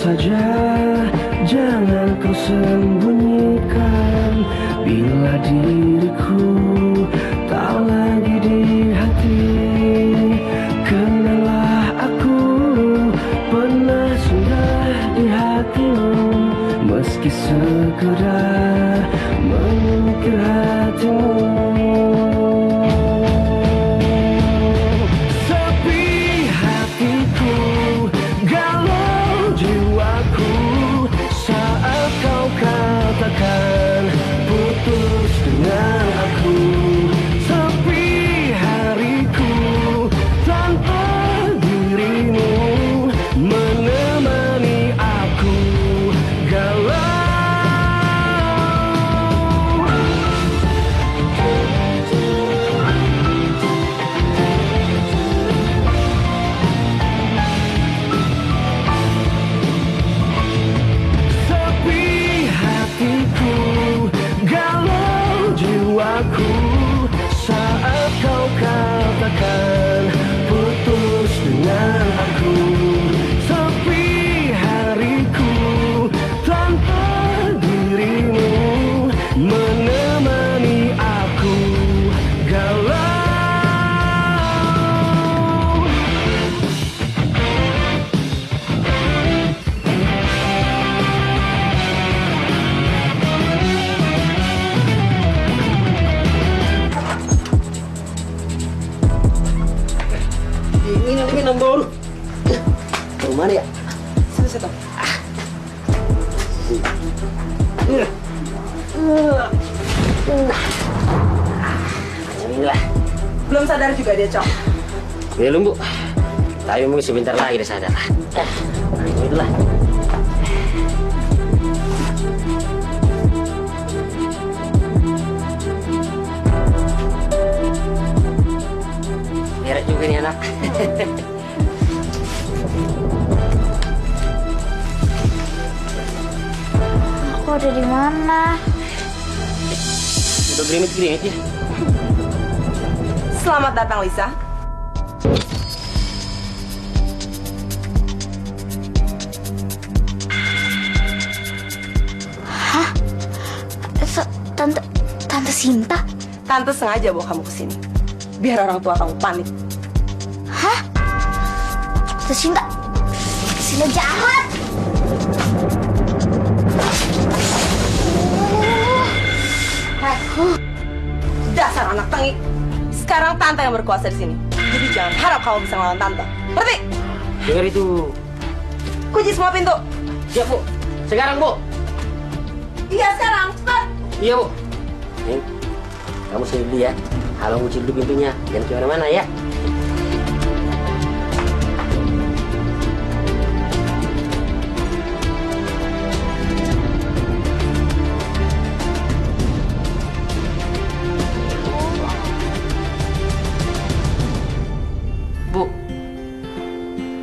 saja, jangan kau sembunyikan. Bila diriku tak lagi di hati, kenanglah aku pernah singgah di hatimu. Meski sekedar mengukir hatimu. Putus dengan aku, sepi hariku tanpa dirimu menemani aku galau. Sepi hatiku, jiwaku saat kau katakan putus dengan aku. Sepi hariku tanpa dirimu menemani aku galau. Minum dulu. Mana ya? Sini. Inilah. Belum sadar juga dia, Cok? Belum, Bu. Tapi mungkin sebentar lagi dia sadar. Itulah. Merah juga nih anak. Aku ada di mana? Udah gerinit ya. Selamat datang, Lisa. Hah? Tante Sinta? Tante sengaja bawa kamu ke sini, biar orang tua kamu panik. Hah? Tante Sinta jahat. Dasar anak tengik. Sekarang tante yang berkuasa di sini. Jadi jangan harap kamu bisa ngelawan tante. Ngerti? Dengar itu. Kunci semua pintu. Siap, Bu. Sekarang, Bu. Iya, sekarang. Cepat. Iya, Bu. Nih, kamu sendiri ya. Halang kunci dulu pintunya. Jangan kemana-mana ya. Bu,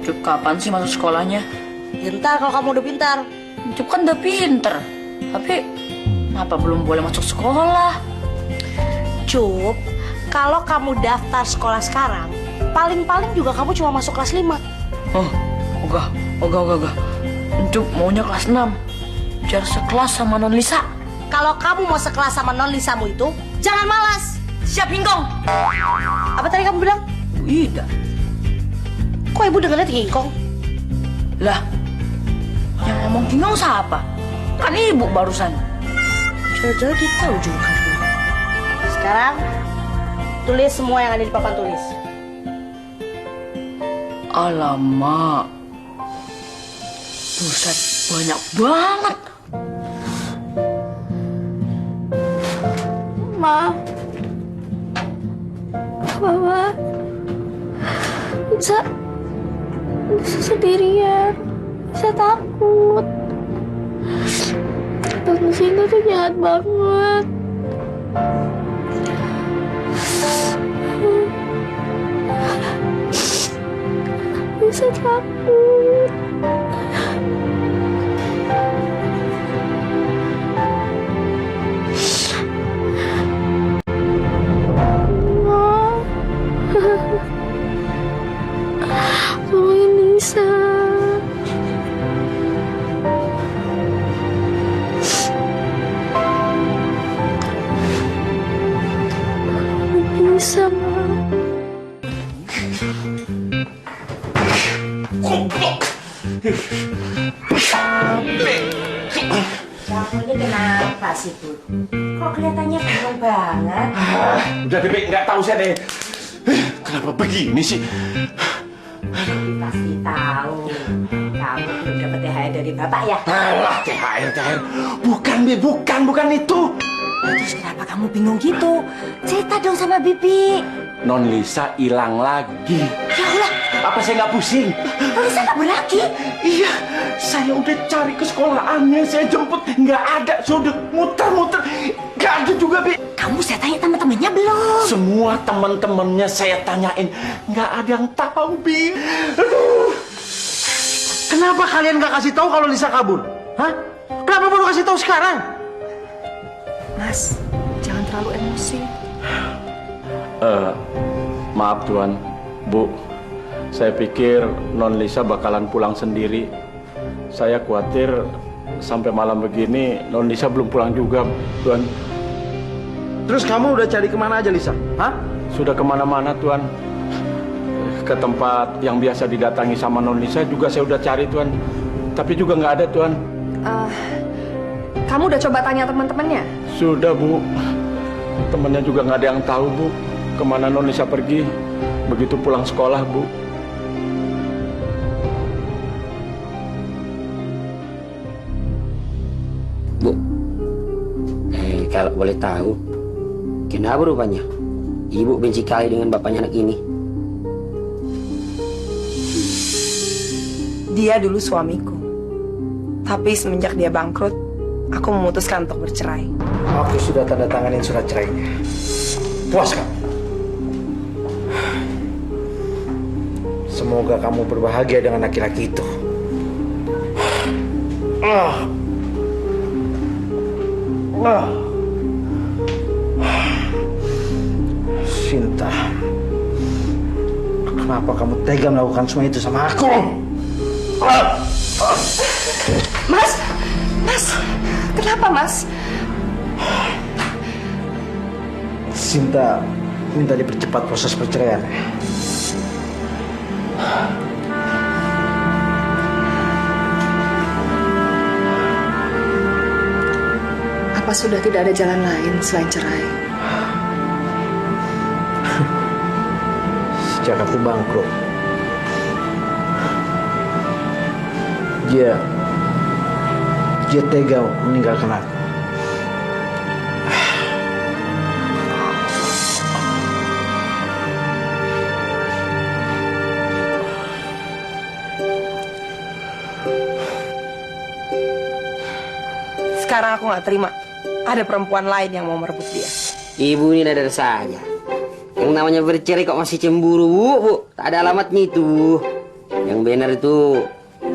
Cup kapan sih masuk sekolahnya? Pintar kalau kamu udah pintar. Cup kan udah pinter, tapi kenapa belum boleh masuk sekolah? Cup, kalau kamu daftar sekolah sekarang, paling-paling juga kamu cuma masuk kelas 5. Oh, enggak. Cup maunya kelas 6, biar sekelas sama Non Lisa. Kalau kamu mau sekelas sama non Lisamu itu, jangan malas. Siap, Hingkong. Apa tadi kamu bilang? Bu Ida. Kok ibu dengarnya Hingkong? Lah, yang ngomong Hingkong siapa? Kan ibu barusan. Jangan-jangan dia tahu julukan gue. Sekarang, tulis semua yang ada di papan tulis. Alamak, buset, banyak banget. Ma, Mama, bisa sendirian, bisa takut. Tante Sinta tuh jahat banget. Bisa takut. Tolongin Lisa. bisa, Ma. Kamunya kenapa sih, Put? Kok kelihatannya bingung banget? Udah deh, Bek, nggak tahu saya deh. Kenapa begini sih? Bibi pasti tahu. Kamu belum dapat THR dari bapak ya? Alah, THR. Bukan, Be, bukan itu. Terus kenapa kamu bingung gitu? Cerita dong sama Bibi. Non Lisa hilang lagi. Ya Allah, Apa saya nggak pusing? Lisa kabur lagi? Iya, saya udah cari ke sekolahannya, saya jemput, nggak ada. Saya udah muter-muter, nggak ada juga, Bi. Kamu saya tanya teman-temannya belum? Semua teman-temannya saya tanyain, nggak ada yang tahu, Bi. Aduh. Kenapa kalian nggak kasih tahu kalau Lisa kabur? Hah? Kenapa baru kasih tahu sekarang? Mas, jangan terlalu emosi. Maaf Tuan, Bu. Saya pikir Non Lisa bakalan pulang sendiri. Saya khawatir sampai malam begini Non Lisa belum pulang juga, Tuan. Terus kamu udah cari kemana aja, Lisa? Hah? Sudah kemana-mana, Tuan. Ke tempat yang biasa didatangi sama Non Lisa juga saya udah cari, Tuan. Tapi juga nggak ada, Tuan. Kamu udah coba tanya teman-temannya? Sudah, Bu. Temennya juga nggak ada yang tahu, Bu, kemana Non Lisa pergi begitu pulang sekolah, Bu. Bu, kalau boleh tahu, kenapa rupanya ibu benci kali dengan bapaknya anak ini? Dia dulu suamiku. Tapi semenjak dia bangkrut, aku memutuskan untuk bercerai. Aku sudah tanda tanganin surat cerainya. Puas kamu? Semoga kamu berbahagia dengan laki-laki itu. Sinta, kenapa kamu tega melakukan semua itu sama aku? Mas, kenapa Mas? Sinta minta dipercepat proses perceraian. Apa sudah tidak ada jalan lain selain cerai? Sejak aku bangkrut, dia tega meninggalkan aku. Sekarang aku nggak terima. Ada perempuan lain yang mau merebut dia. Ibu ini ada saja. Yang namanya bercerai kok masih cemburu, Bu. Tak ada alamatnya itu. Yang benar itu,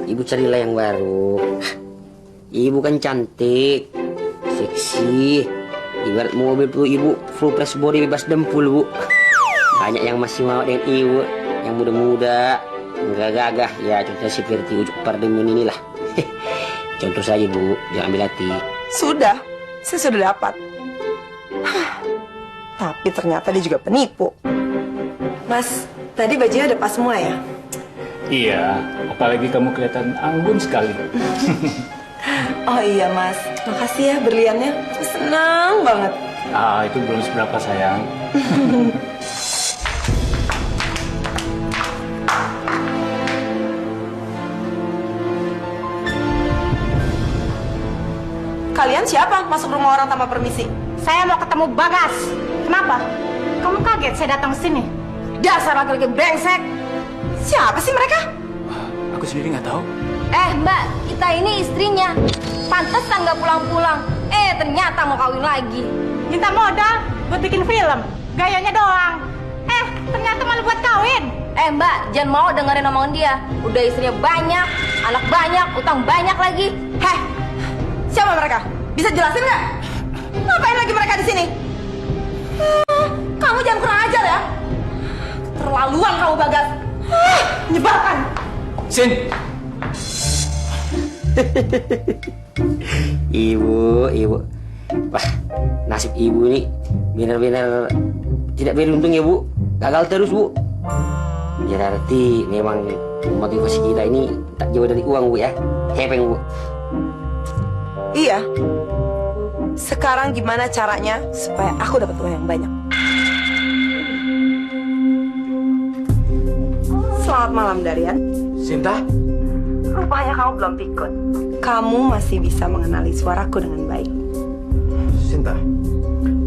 ibu carilah yang baru. Ibu kan cantik, seksi. Ibarat mobil tuh ibu full press body bebas dempul, Bu. Banyak yang masih mau dengan ibu, yang muda-muda, yang gagah-gagah. Ya contohnya seperti Ujuk Pardemen inilah. Contoh saja, Bu, jangan ambil hati. Sudah, saya sudah dapat. Tapi ternyata dia juga penipu. Mas, tadi bajunya udah pas semua ya? Iya, apalagi kamu kelihatan anggun sekali. Oh iya Mas, makasih ya berliannya. Aku senang banget. Ah, itu belum seberapa sayang. Kalian siapa masuk rumah orang tanpa permisi? Saya mau ketemu Bagas. Kenapa? Kamu kaget saya datang ke sini? Dasar laki-laki brengsek. Siapa sih mereka? Aku sendiri nggak tahu. Mbak, kita ini istrinya. Pantesan nggak pulang-pulang. Ternyata mau kawin lagi. Minta modal buat bikin film. Gayanya doang. Ternyata malu buat kawin. Mbak, jangan mau dengerin omongan dia. Udah istrinya banyak, anak banyak, utang banyak lagi. Heh, siapa mereka? Bisa jelasin nggak? Ngapain lagi mereka di sini? Kamu jangan kurang ajar ya. Terlaluan kamu Bagas. Menyebalkan. Sin, Ibu. Wah, nasib ibu ini benar-benar tidak beruntung ya Bu. Gagal terus Bu. Berarti memang motivasi kita ini tak jauh dari uang Bu ya. Hepeng Bu. Iya. Sekarang gimana caranya supaya aku dapat uang yang banyak? Selamat malam Darian. Sinta? Rupanya kamu belum pikun. Kamu masih bisa mengenali suaraku dengan baik. Sinta,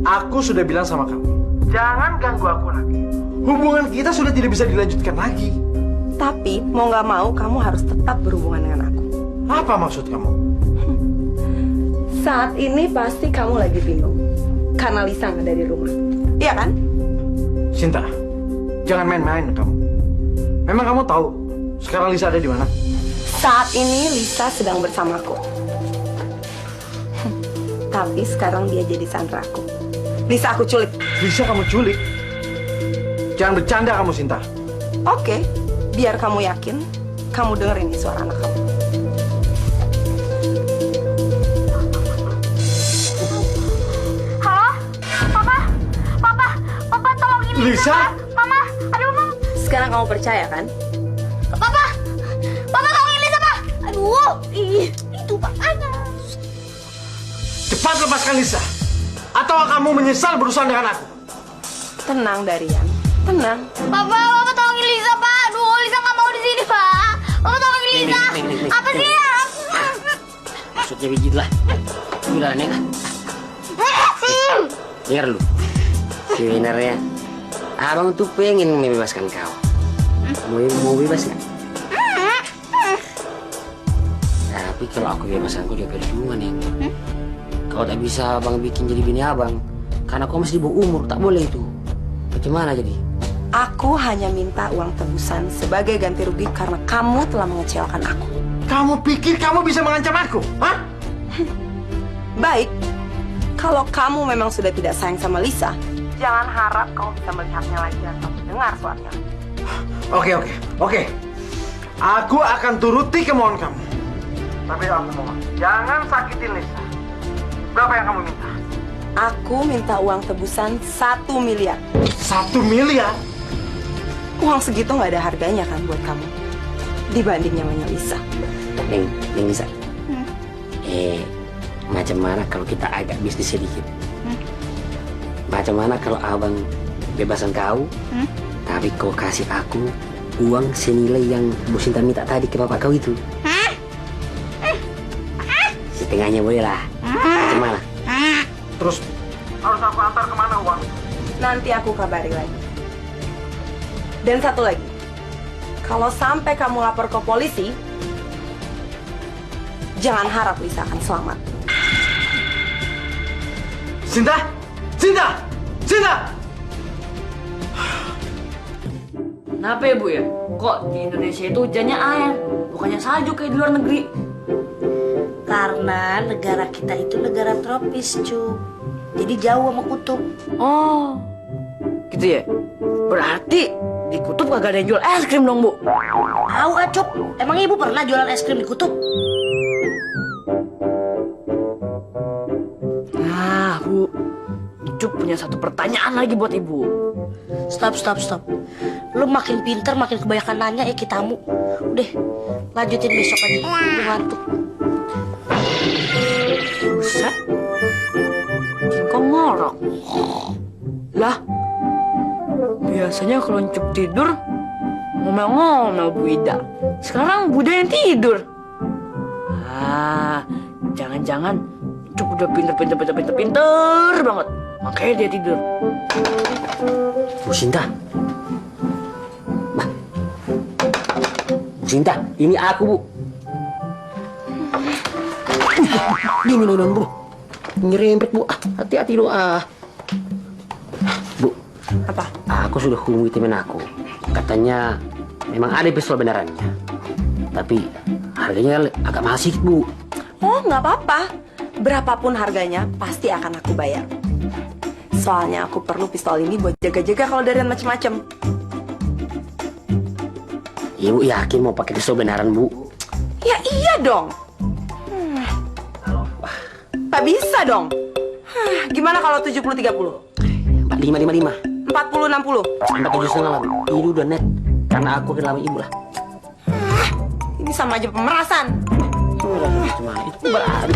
aku sudah bilang sama kamu, jangan ganggu aku lagi. Hubungan kita sudah tidak bisa dilanjutkan lagi. Tapi mau nggak mau kamu harus tetap berhubungan dengan aku. Apa maksud kamu? Saat ini pasti kamu lagi bingung karena Lisa nggak ada di rumah. Iya kan? Sinta, jangan main-main kamu. Memang kamu tahu sekarang Lisa ada di mana? Saat ini Lisa sedang bersamaku. Tapi sekarang dia jadi sandraku. Lisa aku culik. Lisa kamu culik? Jangan bercanda kamu, Sinta. Oke, biar kamu yakin, kamu dengerin nih suara anak kamu. Halo? Papa tolong ini. Lisa? Mama, aduh Mama. Sekarang kamu percaya kan? Papa tolong ini Lisa, Pak. Aduh, itu papanya. Cepat lepaskan Lisa. Atau kamu menyesal berurusan dengan aku. Tenang Darian, tenang. Papa tolongin Lisa, Pak. Aduh, Lisa nggak mau di sini, Pak. Papa tolongin Lisa. Apa sih ya? Maksudnya pijit lah. Udah aneh lah. Dengar lu. Sebenarnya abang tuh pengen membebaskan kau. Mau bebas nggak? Tapi kalau aku bebaskan kau dia percuma nih. Kau tak bisa abang bikin jadi bini abang. Karena kau masih di bawah umur, tak boleh itu. Bagaimana jadi? Aku hanya minta uang tebusan sebagai ganti rugi karena kamu telah mengecewakan aku. Kamu pikir kamu bisa mengancam aku? Hah? Baik, kalau kamu memang sudah tidak sayang sama Lisa, jangan harap kamu bisa melihatnya lagi atau mendengar suaranya. Oke. Aku akan turuti kemauan kamu. Tapi aku mohon, jangan sakitin Lisa. Berapa yang kamu minta? Aku minta uang tebusan 1 miliar. 1 miliar? Uang segitu nggak ada harganya kan buat kamu dibanding nyamanya Lisa. Neng Lisa. Macam mana kalau kita agak bisnis sedikit? Macam mana kalau abang bebasan kau, tapi kau kasih aku uang senilai yang Bu Sinta minta tadi ke bapak kau itu? Setengahnya boleh lah. Macam mana? Terus harus aku antar kemana uang? Nanti aku kabari lagi. Dan satu lagi, kalau sampai kamu lapor ke polisi, jangan harap Lisa akan selamat. Sinta! Kenapa ya Bu ya? Kok di Indonesia itu hujannya air, bukannya salju kayak di luar negeri? Karena negara kita itu negara tropis, Cu. Jadi jauh sama kutub. Oh, gitu ya? Berarti di kutub kagak ada yang jual es krim dong, Bu? Tahu, Acup. Emang Ibu pernah jualan es krim di kutub? Nah, Bu, Cup punya satu pertanyaan lagi buat Ibu. Stop. Lu makin pinter, makin kebanyakan nanya ya kitamu. Udah, lanjutin besok aja. Udah ngantuk. Buset, Kingkong ngorok. Lah, biasanya kalau Cup tidur ngomel-ngomel Bu Ida. Sekarang Bu Ida yang tidur. Ah, jangan-jangan Cup udah pinter banget. Makanya dia tidur. Bu Sinta. Bu Sinta, ini aku, Bu. Dingin Bu. Nyerempet, Bu. Hati-hati lu. Bu. Apa? Aku sudah hubungi temen aku. Katanya memang ada pistol benerannya. Tapi harganya agak mahal sedikit, Bu. Oh, nggak apa-apa. Berapapun harganya, pasti akan aku bayar. Soalnya aku perlu pistol ini buat jaga-jaga kalau Darian macem-macem. Ibu yakin mau pakai pistol beneran, Bu? Ya iya dong. Tak bisa dong. Gimana kalau 70-30? 40-60 555. 40-60. 47,5 lah, Bu. Ini udah net. Karena aku kenal sama ibu lah. Ini sama aja pemerasan. Cuma itu berarti.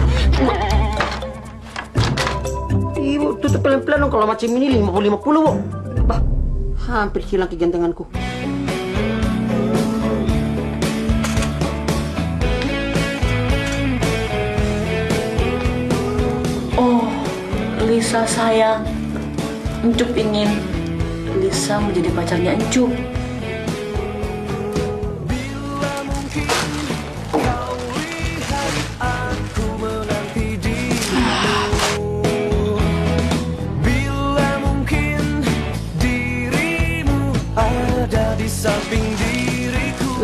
Ibu tutup pelan-pelan dong kalau macam ini 50-50, Bu. Bah, hampir hilang kegantenganku. Oh, Lisa sayang. Encup ingin Lisa menjadi pacarnya Encup.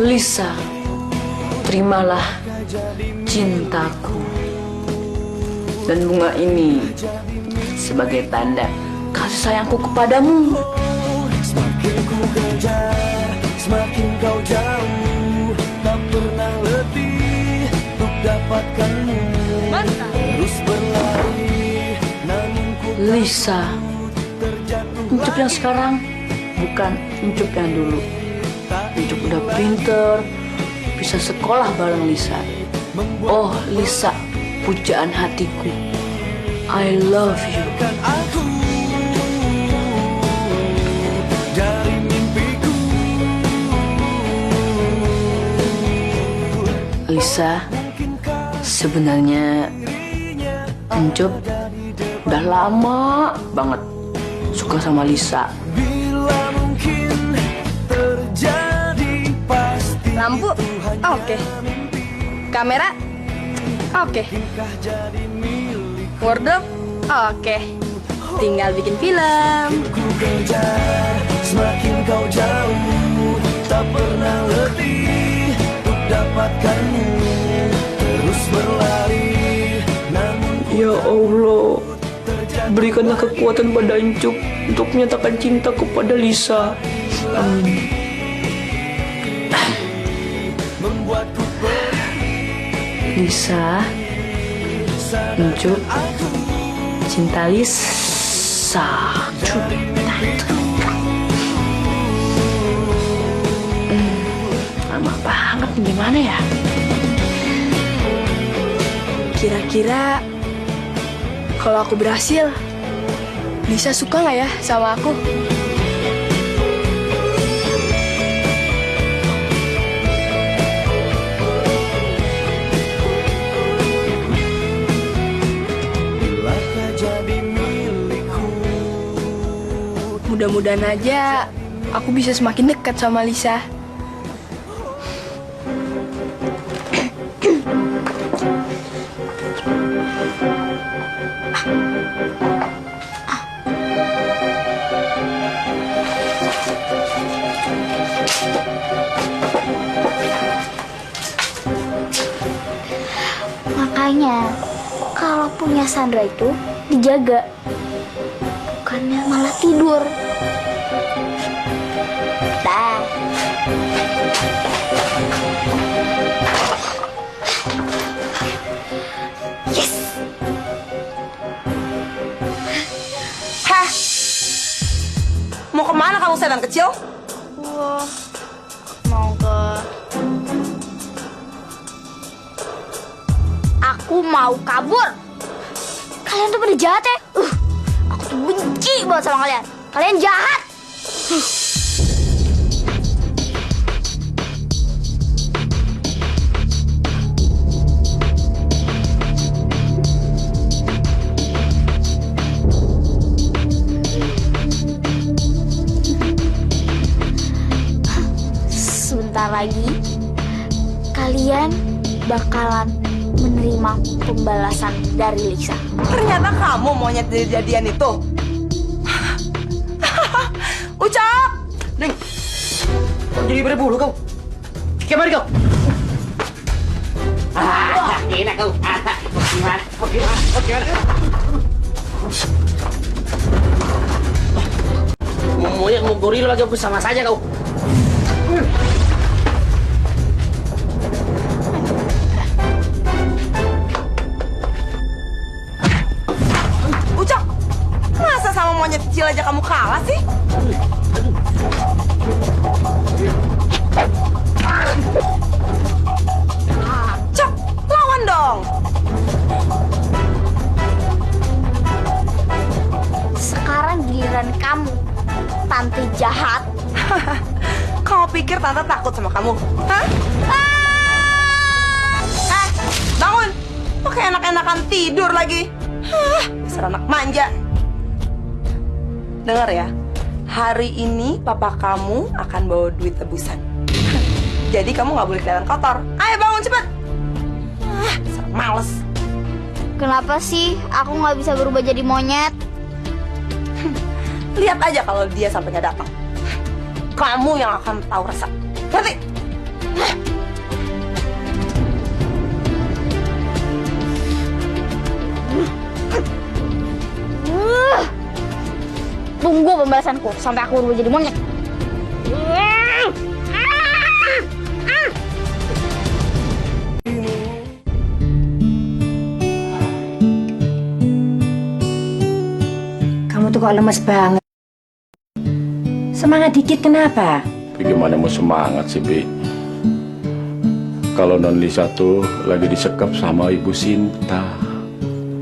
Lisa, terimalah cintaku. Dan bunga ini sebagai tanda kasih sayangku kepadamu. Semakin ku kejar, semakin kau jauh. Tak pernah letih untuk dapatkanmu. Terus berlari, namun ku Lisa, Encup yang sekarang bukan Encup yang dulu. Encup udah pinter, bisa sekolah bareng Lisa. Oh Lisa, pujaan hatiku, I love you. aku dari mimpiku. Lisa, sebenarnya Encup udah lama banget suka sama Lisa. Bila mungkin terjadi pasti. Lampu, oke. Kamera, oke. Wardrobe, oke. Tinggal bikin film. Ku kejar, semakin kau jauh. Tak pernah letih untuk dapatkanmu. Terus berlari, namun Ya Allah, berikanlah kekuatan pada Encup untuk menyatakan cinta kepada Lisa. Amin. membuatku Lisa, Encup, cinta Lisa. Lama banget, gimana ya? Kira-kira kalau aku berhasil, Lisa suka nggak ya sama aku? Mudah-mudahan aja aku bisa semakin dekat sama Lisa. Makanya kalau punya Sandra itu dijaga, bukannya malah tidur. Dah. Yes. Hah? Mau kemana kamu setan kecil? Mau ke... Aku mau kabur. Kalian tuh pada jahat ya. Aku tuh benci banget sama kalian. Kalian jahat. Sebentar lagi kalian bakalan menerima pembalasan dari Lisa. Ternyata kamu monyet jadian itu. Ucap! Neng, kok jadi berbulu kau? Kemari kau? Enak kau. Bagaimana? Monyet mau gorila lagi bersama saja kau. Ucap! Masa sama monyet kecil aja kamu kalah sih? Cok, lawan dong. Sekarang giliran kamu, tante jahat. Kamu pikir tante takut sama kamu? Hah? Bangun! Kok kayak enak-enakan tidur lagi? Hah, dasar anak manja. Dengar ya, hari ini papa kamu akan bawa duit tebusan. Jadi kamu nggak boleh kelihatan kotor. Ayo bangun cepet. Dasar males. Kenapa sih aku nggak bisa berubah jadi monyet? Lihat aja kalau dia sampai nggak datang. Kamu yang akan tahu rasa. Ngerti? Tunggu pembalasanku sampai aku berubah jadi monyet. Kamu tuh kok lemes banget. Semangat dikit kenapa? Bagaimana mau semangat sih, Bi? Kalau Non Lisa tuh lagi disekap sama Ibu Sinta,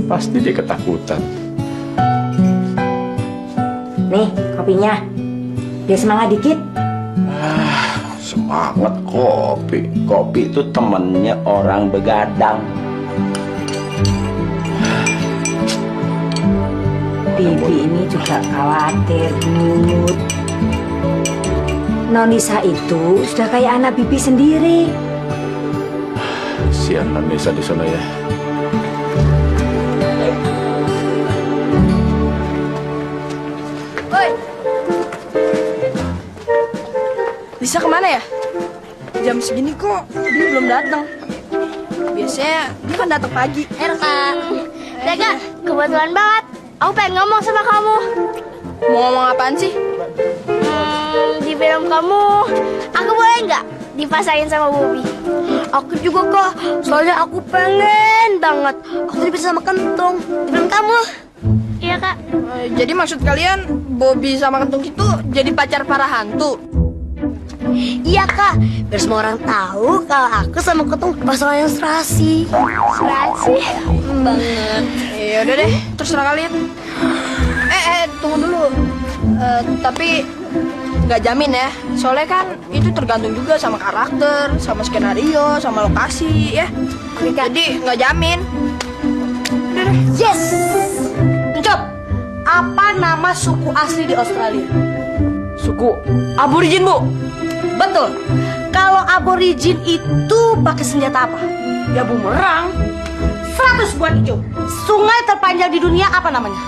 pasti dia ketakutan. Nih, kopinya. Biar semangat dikit. Semangat kopi. Kopi itu temennya orang begadang. Bibi ini juga khawatir, Bud. Nonisa itu sudah kayak anak Bibi sendiri. Sian Non Lisa di sana ya. Oi. Lisa kemana ya? Jam segini kok dia belum datang. Biasanya dia kan datang pagi. Kak. Rega, kebetulan banget. Aku pengen ngomong sama kamu. Mau ngomong apaan sih? Di film kamu, aku boleh nggak dipasangin sama Bobby? Aku juga kok, soalnya aku pengen banget. Aku jadi bisa sama Kentung di film kamu. Iya kak. Jadi maksud kalian Bobby sama Kentung itu jadi pacar para hantu? Iya kak, biar semua orang tahu kalau aku sama Kentung pasangan yang serasi. Serasi Banget. Ya udah deh, terserah kalian. Tunggu dulu. Tapi nggak jamin ya. Soalnya kan itu tergantung juga sama karakter, sama skenario, sama lokasi ya. Jadi nggak jamin. Udah deh. Yes. Encop, apa nama suku asli di Australia? Suku Aborigin, Bu. Betul. Kalau Aborigin itu pakai senjata apa? Ya bumerang. 100 buat Icuk. Sungai terpanjang di dunia apa namanya?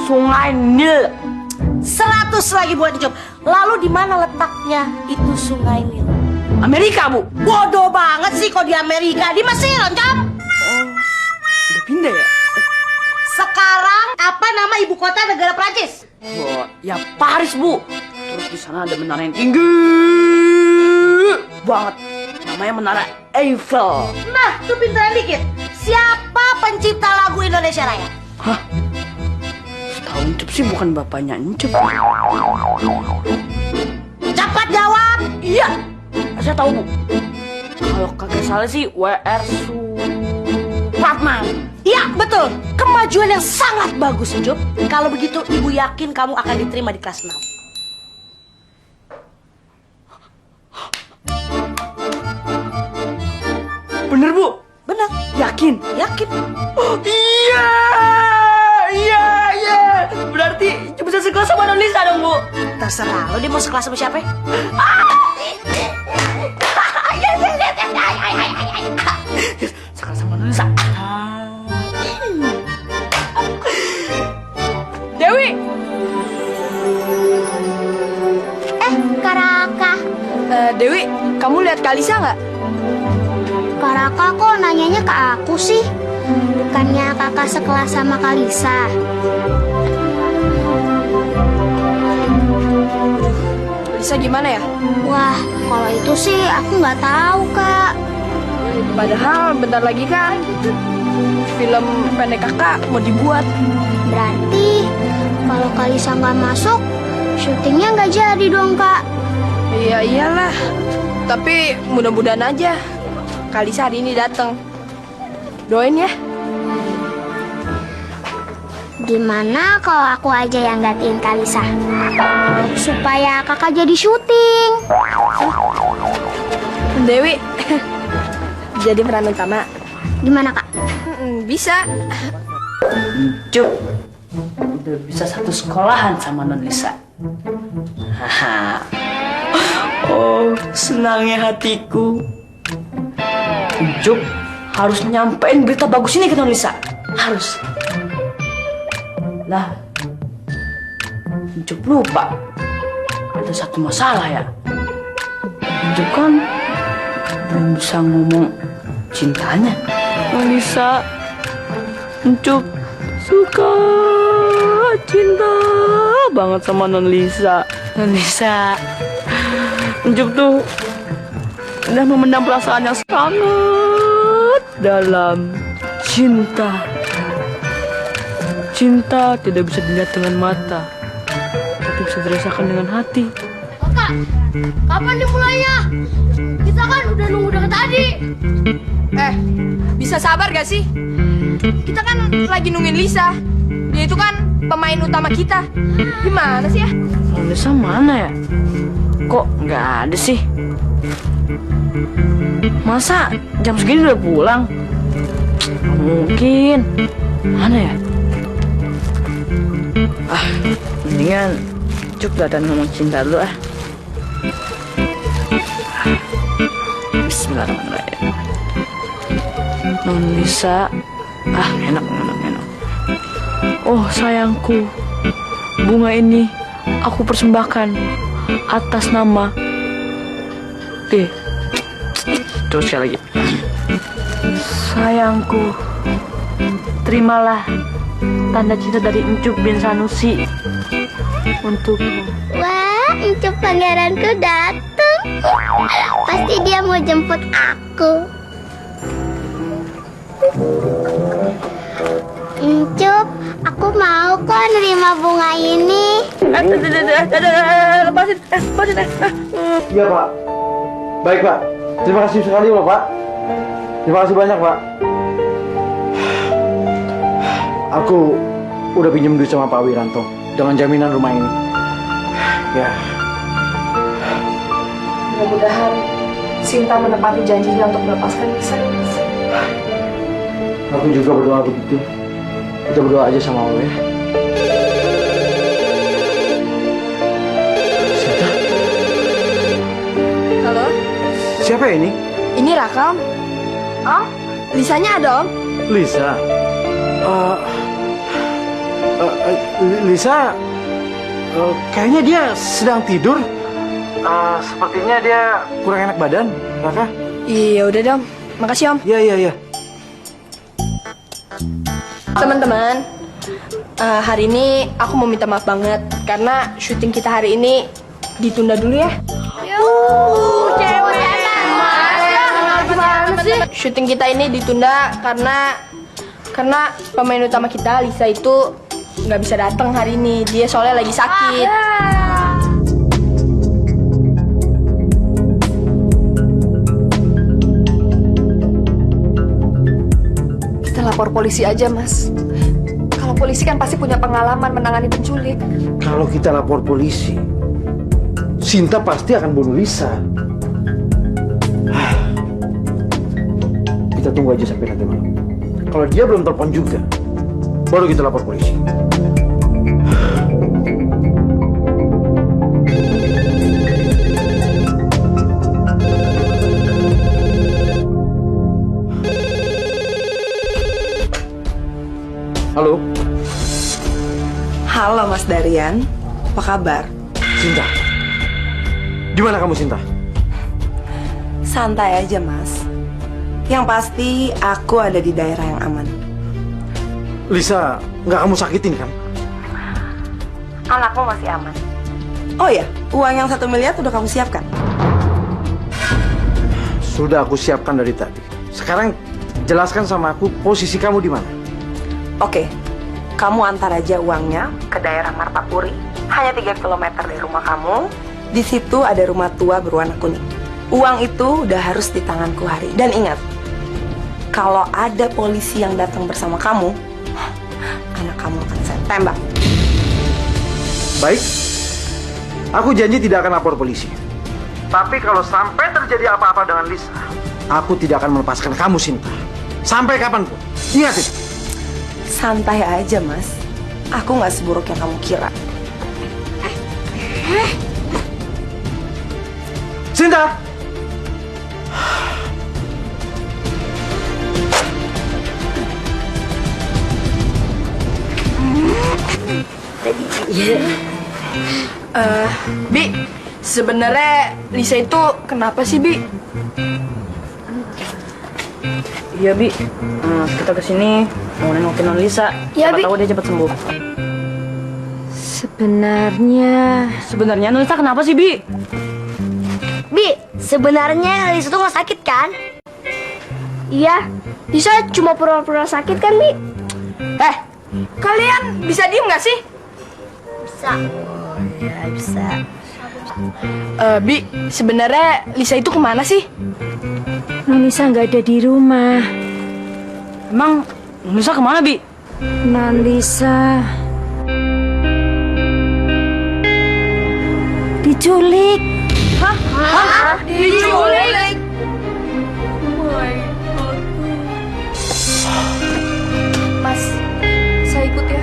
Sungai Nil. 100 lagi buat Icuk. Lalu di mana letaknya itu Sungai Nil? Amerika, Bu. Bodoh banget sih kok di Amerika. Di Mesir, Encop. Udah pindah ya? Sekarang apa nama ibu kota negara Prancis? Oh, ya Paris, Bu. Terus di sana ada menara yang tinggi banget. Namanya Menara Eiffel. Nah, tuh pintaran dikit. Siapa pencipta lagu Indonesia Raya? Hah? Setahu Encep sih bukan bapaknya Encep. Cepat jawab. Iya, saya tahu, Bu. Kalau kagak salah sih W.R. Supratman. Iya, betul. Kemajuan yang sangat bagus, Encep. Kalau begitu, Ibu yakin kamu akan diterima di kelas 6. Bener, Bu? Benar. Yakin? Yakin. Oh, iya. Berarti bisa sekelas sama Non Lisa dong, Bu. Terserah lo, dia mau sekelas sama siapa? Sekelas sama Non Lisa. Dewi. Kak Raka. Dewi, kamu lihat Kalisa nggak? Kak Raka kok nanyanya ke aku sih? Bukannya kakak sekelas sama Kalisa? Kalisa gimana ya? Wah, kalau itu sih aku nggak tahu, Kak. Padahal bentar lagi kan film pendek kakak mau dibuat. Berarti kalau Kalisa nggak masuk, syutingnya nggak jadi dong, Kak. Iya iyalah. Tapi mudah-mudahan aja Kalisa hari ini datang. Doain ya. Gimana kalau aku aja yang gantiin Kalisa? Supaya kakak jadi syuting. Dewi, jadi peran utama. Gimana, Kak? Bisa. Cuk, udah bisa satu sekolahan sama Non Lisa. Haha. Oh, senangnya hatiku. Cuk, harus nyampein berita bagus ini ke Non Lisa. Harus. Lah, Cuk lupa. Ada satu masalah ya. Cuk kan belum bisa ngomong cintanya. Non Lisa, Cuk suka cinta banget sama Non Lisa. Non Lisa, Cuk tuh udah memendam perasaan yang sangat dalam. Cinta tidak bisa dilihat dengan mata, tapi bisa dirasakan dengan hati. Kak, kapan dimulainya? Kita kan udah nunggu dari tadi. Bisa sabar gak sih? Kita kan lagi nungguin Lisa. Dia itu kan pemain utama kita. Gimana sih ya? Non Lisa mana ya? Kok nggak ada sih? Masa jam segini udah pulang? Nggak mungkin. Mana ya? Mendingan Cuk datang ngomong cinta dulu ah. Bismillahirrahmanirrahim. Non Lisa, enak. Oh sayangku, bunga ini aku persembahkan atas nama. Terus sekali lagi. Sayangku, terimalah tanda cinta dari Encup bin Sanusi untukmu. Wah, Encup pangeranku datang. Pasti dia mau jemput aku. Encup, aku mau kok nerima bunga ini. Lepasin. Iya, Pak. Baik, Pak. Terima kasih sekali loh, Pak. Terima kasih banyak, Pak. Aku udah pinjam duit sama Pak Wiranto dengan jaminan rumah ini. Ya. Mudah-mudahan Sinta menepati janjinya untuk melepaskan Lisa. Aku juga berdoa begitu. Kita berdoa aja sama Allah ya. Sinta? Halo? Siapa ya ini? Ini Rakam. Oh, Lisanya ada, Om. Lisa. Lisa, kayaknya dia sedang tidur. Sepertinya dia kurang enak badan, Raka. Iya, udah dong. Makasih, Om. Iya. Teman-teman, hari ini aku mau minta maaf banget karena syuting kita hari ini ditunda dulu ya. Syuting kita ini ditunda karena pemain utama kita Lisa itu nggak bisa datang hari ini. Dia soalnya lagi sakit. Kita lapor polisi aja, Mas. Kalau polisi kan pasti punya pengalaman menangani penculik. Kalau kita lapor polisi, Sinta pasti akan bunuh Lisa. Kita tunggu aja sampai nanti malam. Kalau dia belum telepon juga, baru kita lapor polisi. Halo? Halo Mas Darian, apa kabar? Sinta, di mana kamu Sinta? Santai aja Mas. Yang pasti aku ada di daerah yang aman. Lisa, nggak kamu sakitin kan? Anakmu masih aman. Oh ya, uang yang 1 miliar udah kamu siapkan? Sudah aku siapkan dari tadi. Sekarang jelaskan sama aku posisi kamu di mana. Oke, kamu antar aja uangnya ke daerah Martapuri, hanya 3 km dari rumah kamu. Di situ ada rumah tua berwarna kuning. Uang itu udah harus di tanganku hari. Dan ingat, kalau ada polisi yang datang bersama kamu, anak kamu akan saya tembak. Baik, aku janji tidak akan lapor polisi. Tapi kalau sampai terjadi apa-apa dengan Lisa, aku tidak akan melepaskan kamu, Sinta. Sampai kapanpun. Ingat itu. Santai aja, Mas. Aku nggak seburuk yang kamu kira. Sinta! Bi, sebenarnya Lisa itu kenapa sih, Bi? Iya, Bi. Kita kesini mau nengokin non Lisa. Iya, Siapa Bi. tahu dia cepat sembuh. Sebenarnya non Lisa kenapa sih, Bi? Bi, sebenarnya Lisa tuh nggak sakit kan? Iya, Lisa cuma pura-pura sakit kan, Bi? Kalian bisa diem nggak sih? Bisa. Ya bisa. Bi, sebenarnya Lisa itu kemana sih? Non Lisa nggak ada di rumah. Emang non Lisa kemana, Bi? Non Lisa diculik. Hah? Diculik? Mas, saya ikut ya.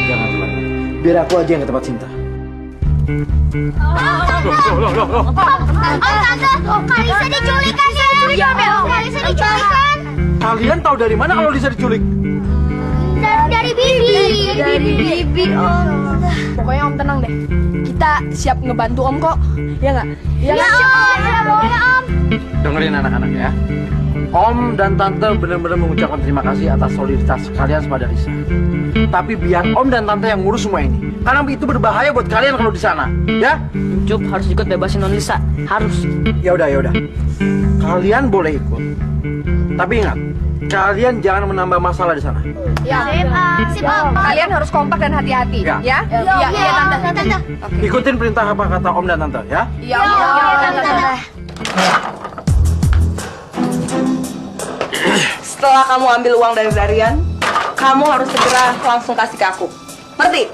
Jangan, Tuan. Biar aku aja yang ke tempat Sinta. Kak Lisa diculik kan? Kak Lisa diculik kan? Kalian tahu dari mana kalau Lisa diculik? Dari Bibi. Dari Bibi, Om. Pokoknya Om tenang deh. Kita siap ngebantu Om kok. Ya nggak? Ya, Om. Ya, Om. Dengerin anak-anak ya. Om dan Tante benar-benar mengucapkan terima kasih atas soliditas kalian kepada Lisa. Tapi biar Om dan Tante yang ngurus semua ini. Karena itu berbahaya buat kalian kalau di sana, ya? Cup harus ikut bebasin non Lisa. Harus. Ya udah. Kalian boleh ikut. Tapi ingat, kalian jangan menambah masalah di sana. Ya, Sip, Om. kalian harus kompak dan hati-hati. Ya. Ya? Iya, Tante. Ikutin perintah apa kata Om dan Tante, ya? Iya, Tante. Setelah kamu ambil uang dari Darian, kamu harus segera langsung kasih ke aku. Ngerti?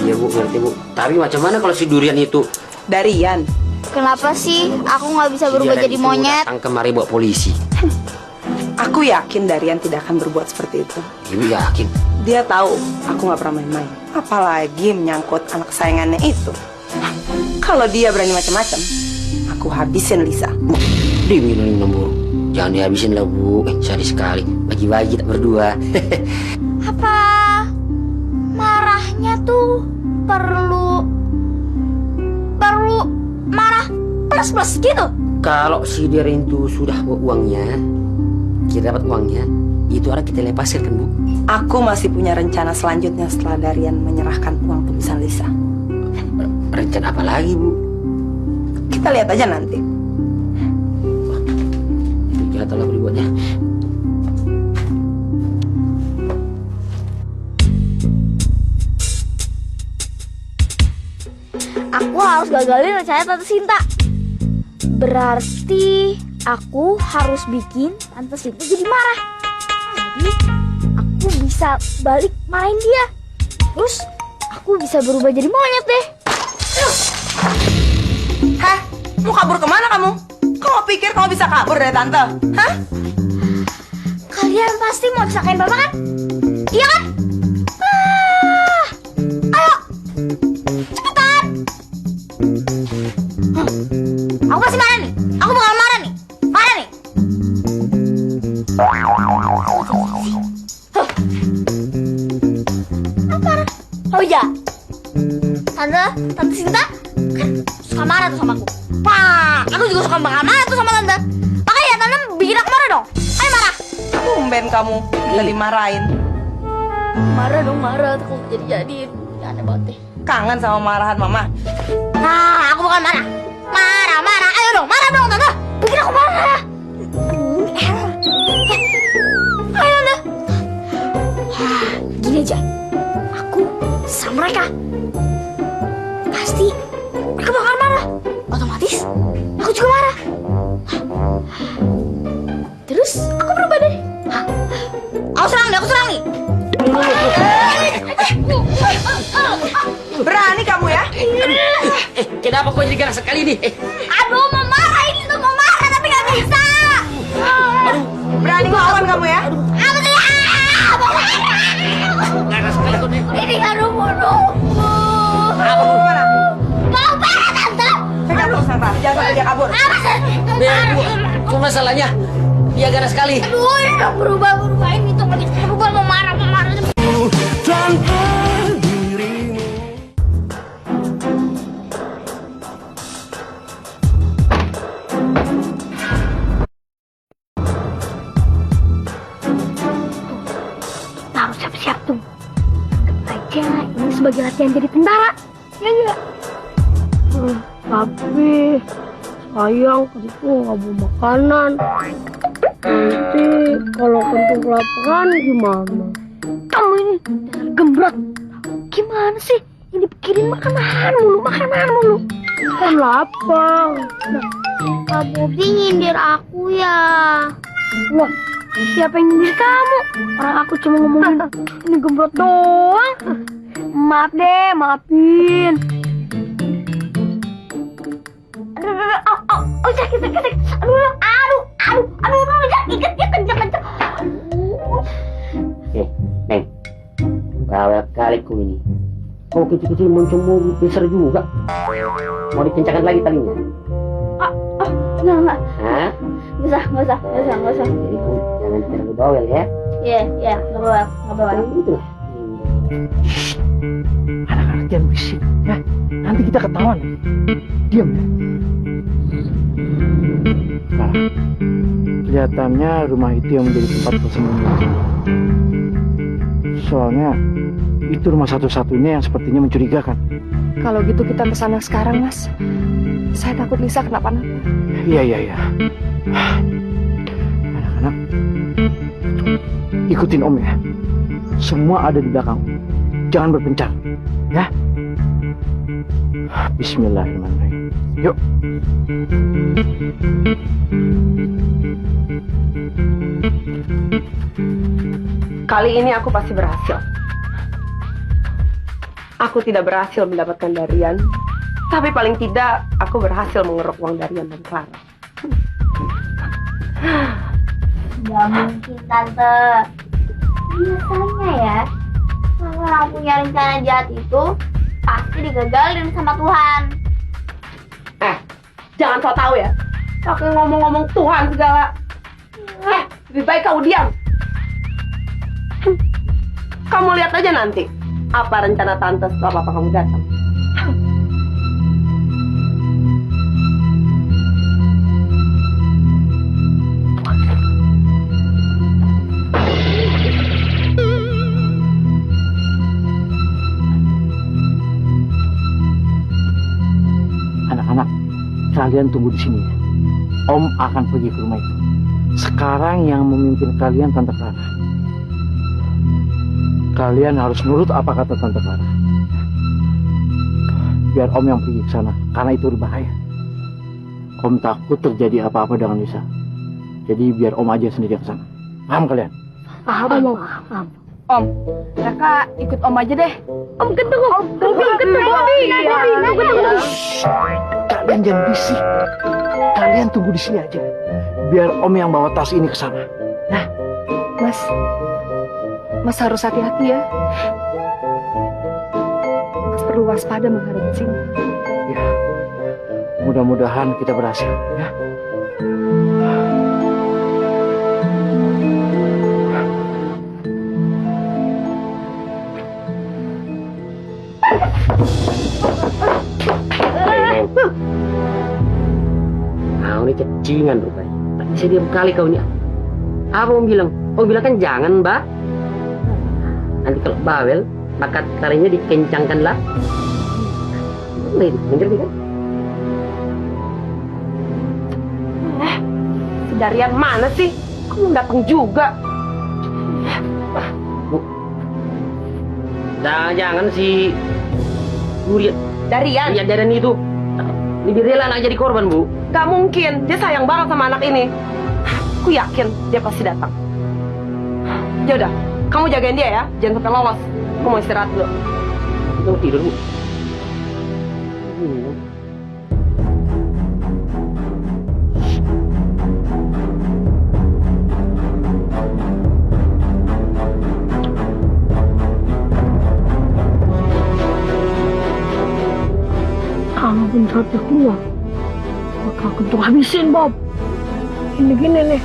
Iya Bu, ngerti Bu. Tapi macam mana kalau si durian itu? Darian. Kenapa sih aku nggak bisa berubah Durian jadi itu monyet? datang kemari bawa polisi. Aku yakin Darian tidak akan berbuat seperti itu. Ibu yakin? Dia tahu aku nggak pernah main-main. Apalagi menyangkut anak kesayangannya itu. Kalau dia berani macam-macam, aku habisin Lisa. Diminum burung. Jangan dihabisin lah Bu. Sehari sekali. Bagi-bagi tak berdua. Apa marahnya tuh perlu marah plus gitu? Kalau si Durian itu sudah bawa uangnya, kita dapat uangnya, itu orang kita lepasin kan Bu? Aku masih punya rencana selanjutnya setelah Darian menyerahkan uang tebusan Lisa. Rencana apa lagi Bu? Kita lihat aja nanti. Jangan terlalu dibuatnya. Aku harus gagalin rencana Tante Sinta. Berarti aku harus bikin Tante Sinta jadi marah. Jadi aku bisa balik marahin dia. Terus aku bisa berubah jadi monyet deh. Hah? Mau kabur kemana kamu? Kamu pikir kamu bisa kabur dari Tante? Hah? Kalian pasti mau disakain Bapak kan? Iya kan? Ayo, cepetan. Aku pasti marah nih. Aku bakal marah nih. Marah nih. Apa? Oh iya. Tante Sinta kan suka marah tuh sama aku. Wah, aku juga suka banget marah tuh sama Tante. Makanya Tante bikin aku marah dong. Ayo marah. Tumben kamu bisa dimarahin. Marah dong, marah. Aku jadi aneh banget deh. Kangen sama marahan Mama. Nah, aku bakal marah. Marah. Ayo dong, marah dong, Tante. Bikin aku marah. sama mereka. Pasti mereka bakal marah. Otomatis aku juga marah. Terus aku berubah deh. Aku serang nih. Berani kamu ya? Kenapa kau jadi ganas sekali nih? Aduh, mau marah ini tuh, mau marah tapi nggak bisa. Berani ngelawan kamu ya? Apa sih? Ganas sekali kau nih. Ini aduh bunuh. Gimana? Mau marah tante. Pegang terus Santa, jangan sampai dia kabur. Apa sih? Bu, cuma masalahnya dia ganas sekali. Aduh, ini udah berubah ini tuh lagi berubah mau marah. Tanpa dirimu. Kita harus siap-siap tuh. Aja ini sebagai latihan jadi tentara. Ya enggak? Tapi sayang Kentung nggak bawa makanan. Nanti kalau Kentung kelaparan gimana? Kamu ini dasar gembrot. Gimana sih? Ini pikirin makanan mulu. Kan lapar. Kamu nyindir aku ya. Loh, siapa yang nyindir kamu? Orang aku cuma ngomongin ini gembrot doang. Maaf deh, maafin. Aduh, sakit. Aduh, jangan kenceng. Neng, bawel kali kau ini. Kau kecil-kecil muncul besar juga. Mau dikencangkan lagi talinya? Enggak. Hah? Nggak usah. Jadi kau jangan terlalu bawel ya. Iya, nggak bawel. Gitu lah. Anak-anak jangan berisik ya. Nanti kita ketahuan. Diam ya. Nah, kelihatannya rumah itu yang menjadi tempat persembunyian. Soalnya itu rumah satu-satunya yang sepertinya mencurigakan. Kalau gitu kita kesana sekarang, Mas. Saya takut Lisa kenapa-napa. Iya. Anak-anak, ikutin Om ya. Semua ada di belakang. Jangan berpencar, ya. Bismillahirrahmanirrahim. Yuk. Kali ini aku pasti berhasil. Aku tidak berhasil mendapatkan Darian, tapi paling tidak aku berhasil mengeruk uang Darian dan Clara. Gak mungkin, Tante. Biasanya ya, kalau orang punya rencana jahat itu pasti digagalin sama Tuhan. Jangan so tau ya. Pakai ngomong-ngomong Tuhan segala. Lebih baik kamu diam. Kamu lihat aja nanti apa rencana Tante setelah papa kamu datang. Anak-anak, kalian tunggu di sini ya. Om akan pergi ke rumah itu. Sekarang yang memimpin kalian Tante Clara. Kalian harus nurut apa kata Tante Clara. Biar Om yang pergi ke sana, karena itu berbahaya. Om takut terjadi apa-apa dengan Lisa. Jadi biar Om aja sendiri ke sana. Paham kalian? Paham. Om, mereka ikut Om aja deh. Om Kentung, Bobi. Kalian jangan bisik. Kalian tunggu di sini aja. Biar Om yang bawa tas ini ke sana. Nah, Mas harus hati-hati ya. Mas perlu waspada menghadapi sini. ya. Mudah-mudahan kita berhasil, ya. Kau ini kecingan rupanya. Tak bisa diam kali kau ini. Apa Om bilang? Om bilang kan jangan, Mbak. Nanti kalau bawel, bakat tarinya dikencangkanlah. Mengerti kan? Si Darian mana sih? Kok belum datang juga? Jangan si Durian. Darian? Iya, Darian itu. Lebih rela anak jadi korban, Bu. Gak mungkin, dia sayang banget sama anak ini. Aku yakin dia pasti datang. Ya udah, kamu jagain dia ya, jangan sampai lolos. Aku mau istirahat dulu. Kamu tidur, Bu. Kalau beneran dia keluar, bakal kentung habisin, Bob. Gini-gini nih,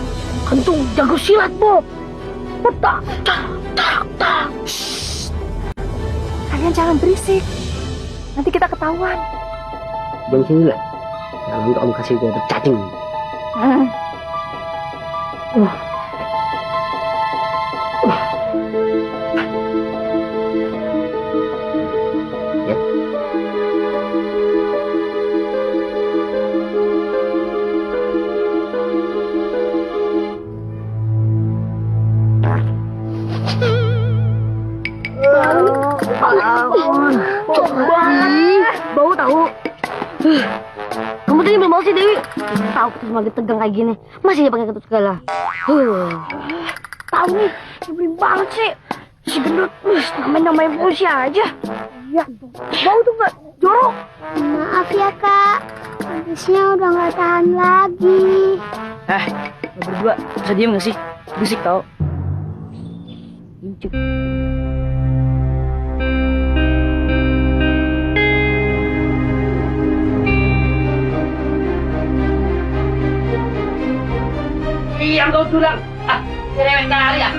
kentung jago silat, Bob. Petak, tak, tak, tak. Kalian jangan berisik, nanti kita ketahuan. Jam sini lah. Kalau enggak, Om kasih gue bercacing. Bau tahu. Kamu tadi belum mau sih, Dewi? Tahu kita semakin tegang kayak gini, masih dia pakai ketut segala. Tahu nih, nyebelin banget sih. Si gendut, namanya polisi aja. Ya, bau tuh nggak jorok. Maaf ya, Kak. Habisnya udah nggak tahan lagi. Lo berdua bisa diem gak sih? Berisik tau. Incuk. Diam kau curang. Cerewet kali ya.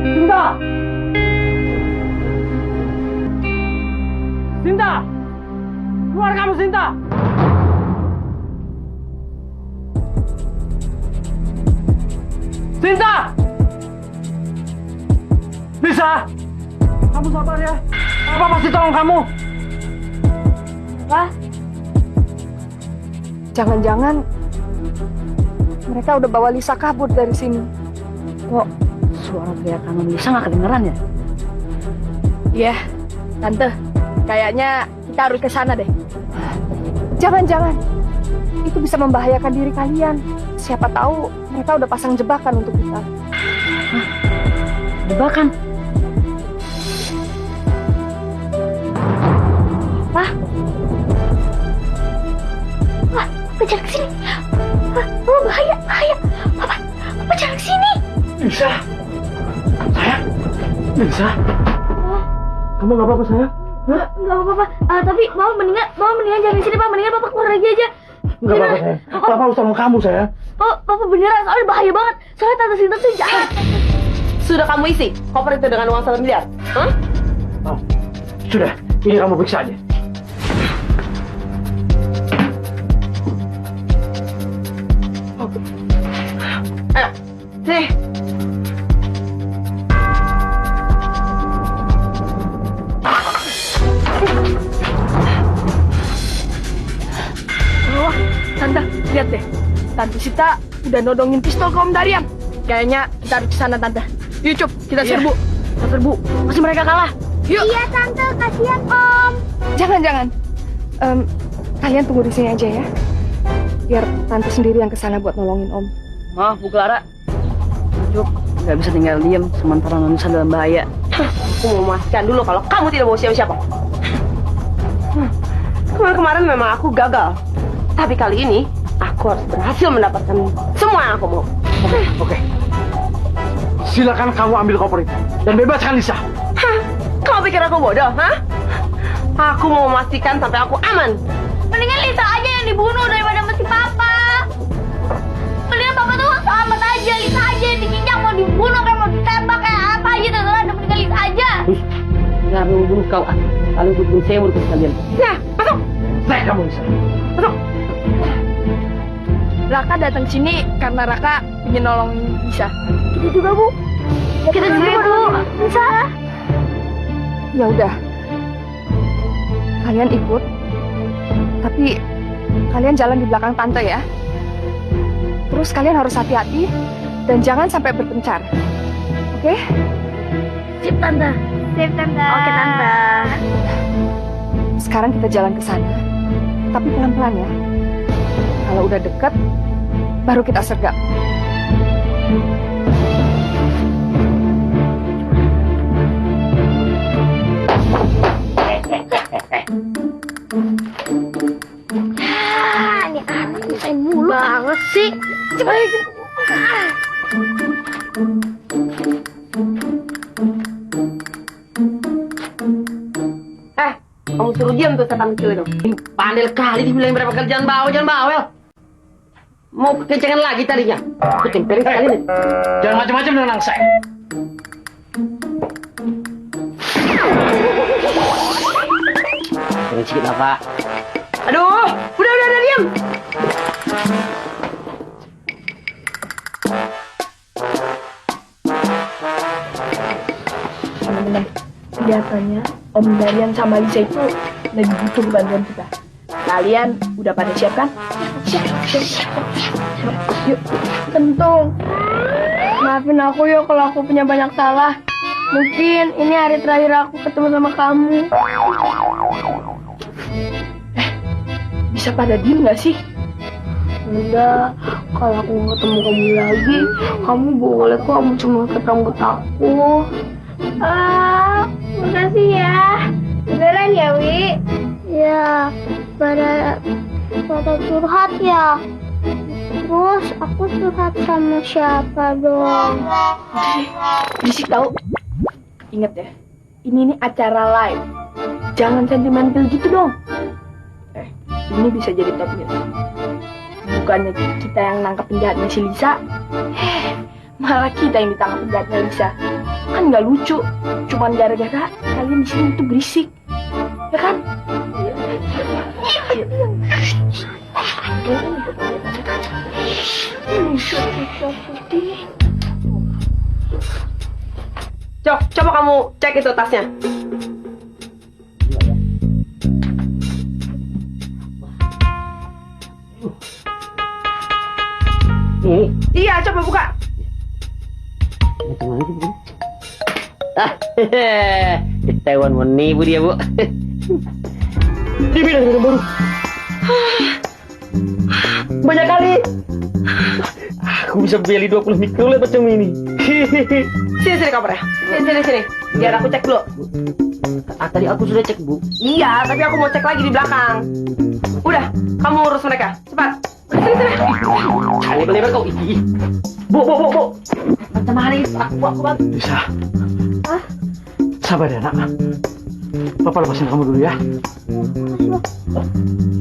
Sinta! Sinta! Keluar kamu, Sinta! Sinta! Bisa! Kamu sabar ya. Papa pasti tolong kamu. Apa? Jangan-jangan mereka udah bawa Lisa kabur dari sini. Kok suara teriakan Lisa gak kedengeran ya? Iya, Tante. Kayaknya kita harus ke sana deh. Jangan-jangan itu bisa membahayakan diri kalian. Siapa tahu mereka udah pasang jebakan untuk kita. Jebakan? Wah, Papa jangan kesini. Oh, bahaya. Papa jangan kesini. Lisa! Sayang! Lisa! Kamu gak apa-apa, sayang? Nggak apa-apa. Tapi Mama mendingan jangan di sini, Pak. Mendingan Papa keluar lagi aja. Gak apa-apa, sayang. Papa harus tolong kamu, sayang. Papa beneran, soalnya bahaya banget. Soalnya Tante Sinta tuh jahat. Sudah kamu isi koper itu dengan uang 1 miliar? Oh, sudah, ini kamu periksa aja. Ayo, sini. Oh, Tante, lihat deh. Tante Sita udah nodongin pistol ke Om Darian. Kayaknya kita harus ke sana, Tante. Yuk, Cup, kita serbu. Kita serbu. Masih mereka kalah. Yuk. Iya, Tante, kasihan Om. Jangan. Kalian tunggu di sini aja ya. Biar Tante sendiri yang ke sana buat nolongin Om. Maaf, Bu Clara. Cuk, nggak bisa tinggal diem sementara Nonisa dalam bahaya. Aku mau memastikan dulu kalau kamu tidak bawa siapa-siapa. Kemarin memang aku gagal. Tapi kali ini, aku harus berhasil mendapatkan semua yang aku mau. Oke. Silakan kamu ambil koper itu dan bebaskan Lisa. Hah? Kamu pikir aku bodoh, hah? Aku mau memastikan sampai aku aman. Mendingan Lisa aja yang dibunuh daripada mesti Papa. Mendingan Papa tuh selamat aja. Lisa aja yang diinjak, mau dibunuh kayak mau ditembak kayak apa aja. Terserah, mendingan Lisa aja. Jangan membunuh kau. Kalau ikut bunuh saya menurut kalian. Ya, masuk. Baik kamu Lisa. Masuk. Raka datang sini karena Raka ingin nolong Lisa. Kita juga, Bu. Kita juga, Bu. Lisa. Ya udah. Kalian ikut. Tapi kalian jalan di belakang Tante ya. Terus kalian harus hati-hati dan jangan sampai berpencar. Oke? Sip, Tante. Sip, Tante. Oke, Tante. Sekarang kita jalan ke sana. Tapi pelan-pelan ya. Kalau udah deket, baru kita sergap. Ini anak nyusahin mulu banget sih. Coba Kamu suruh diam tuh setan kecil itu. Pandai kali dibilang berapa kali jangan bawel. Mau kekencangan lagi tadinya. Aku tempelin sekali nih. Jangan macam-macam dengan anak saya. Jangan sedikit lah, Pak. Aduh, udah diam. Teman-teman, kelihatannya Om Darian sama Lisa itu lagi butuh bantuan kita. Kalian udah pada siap kan? Siap. Yuk, Kentung. Maafin aku ya kalau aku punya banyak salah. Mungkin ini hari terakhir aku ketemu sama kamu. Bisa pada diem gak sih? Udah, kalau aku ketemu kamu lagi, kamu boleh kok cuma rambut aku. Makasih ya. Beneran ya, Wi? Ya, pada curhat ya. Terus aku curhat sama siapa dong? Berisik tau. Ingat ya, ini acara live. Jangan sentimental gitu dong. Ini bisa jadi top news. Bukannya kita yang nangkep penjahatnya si Lisa, malah kita yang ditangkap penjahatnya Lisa. Kan nggak lucu. Cuman gara-gara kalian di sini itu berisik, ya kan? Coba kamu cek itu tasnya. Iya, coba buka. Ketahuan menipu dia, Bu. Dibilang itu baru. Banyak kali. Aku bisa beli 20 mikrolet macam ini. Sini kamarnya. Sini. Biar aku cek dulu. Tadi aku sudah cek, Bu. Iya, tapi aku mau cek lagi di belakang. Udah, kamu urus mereka. Cepat. Sini. Lebar kau. Bu. Macam hari aku bantu. Lisa. Sabar ya, nak. Papa lepasin kamu dulu ya.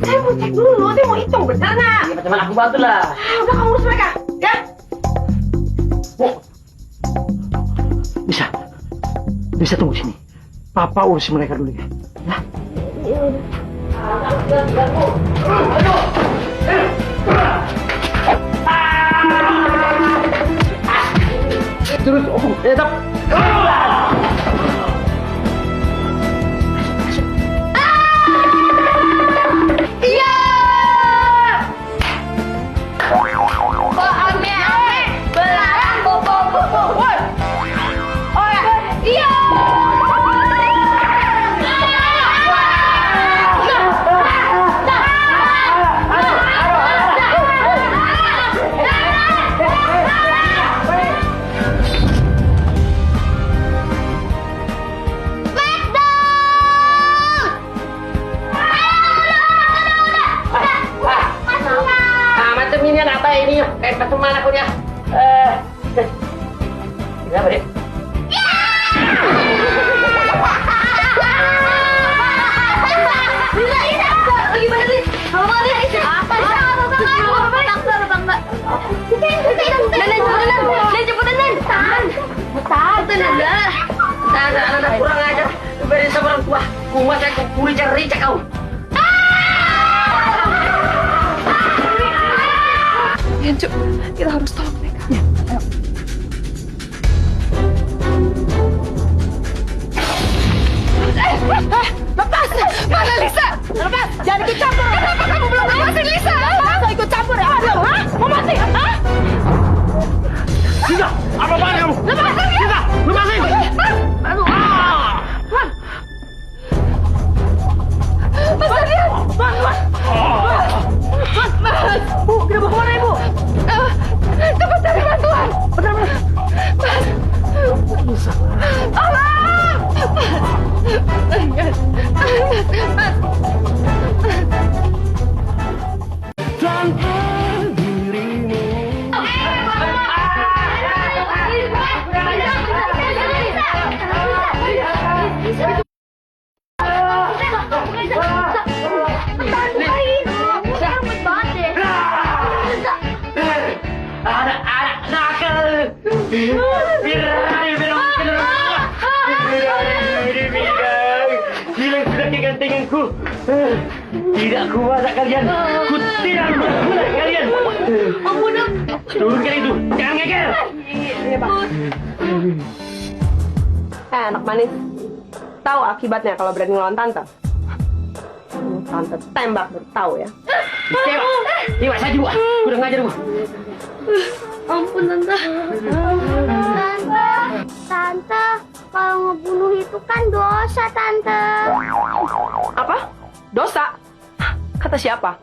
Saya mau cek dulu, saya mau hitung benar nggak? Ya, macam aku bantu lah. Udah kamu urus mereka, ya? Bisa tunggu sini. Papa urus mereka dulu ya. Terus, tetap. Iya! Kok ame-ame belarang bobo-bobo? Oh ya, iya! Ini kayak pertemuan aku dia. Kenapa deh? Gimana sih? Apa sih? Tahan, kurang aja. Beri sama orang tua. Kumas saya kukuli cari kau. Ya, Cuk, kita harus tolong mereka. Ya, ayo. Lepas! Mana Lisa? Lepas! Jangan ikut campur! Kenapa kamu belum lepasin Lisa? Masa ikut campur ya? Aduh, mau mati? Tanpa dirimu. Anak-anak nakal. Bilang. Hilang sudah kegantenganku. Tidak kuasa kalian. Ku tidak membuat kalian. Turunkan itu. Jangan ngeker. Anak manis. Tahu akibatnya kalau berani ngelawan tante? Tante tembak bertahu ya. Iwak saja bu. Udah ngajar bu. Ampun tante. Tante, kalau ngebunuh itu kan dosa tante. Apa? Dosa? Kata siapa?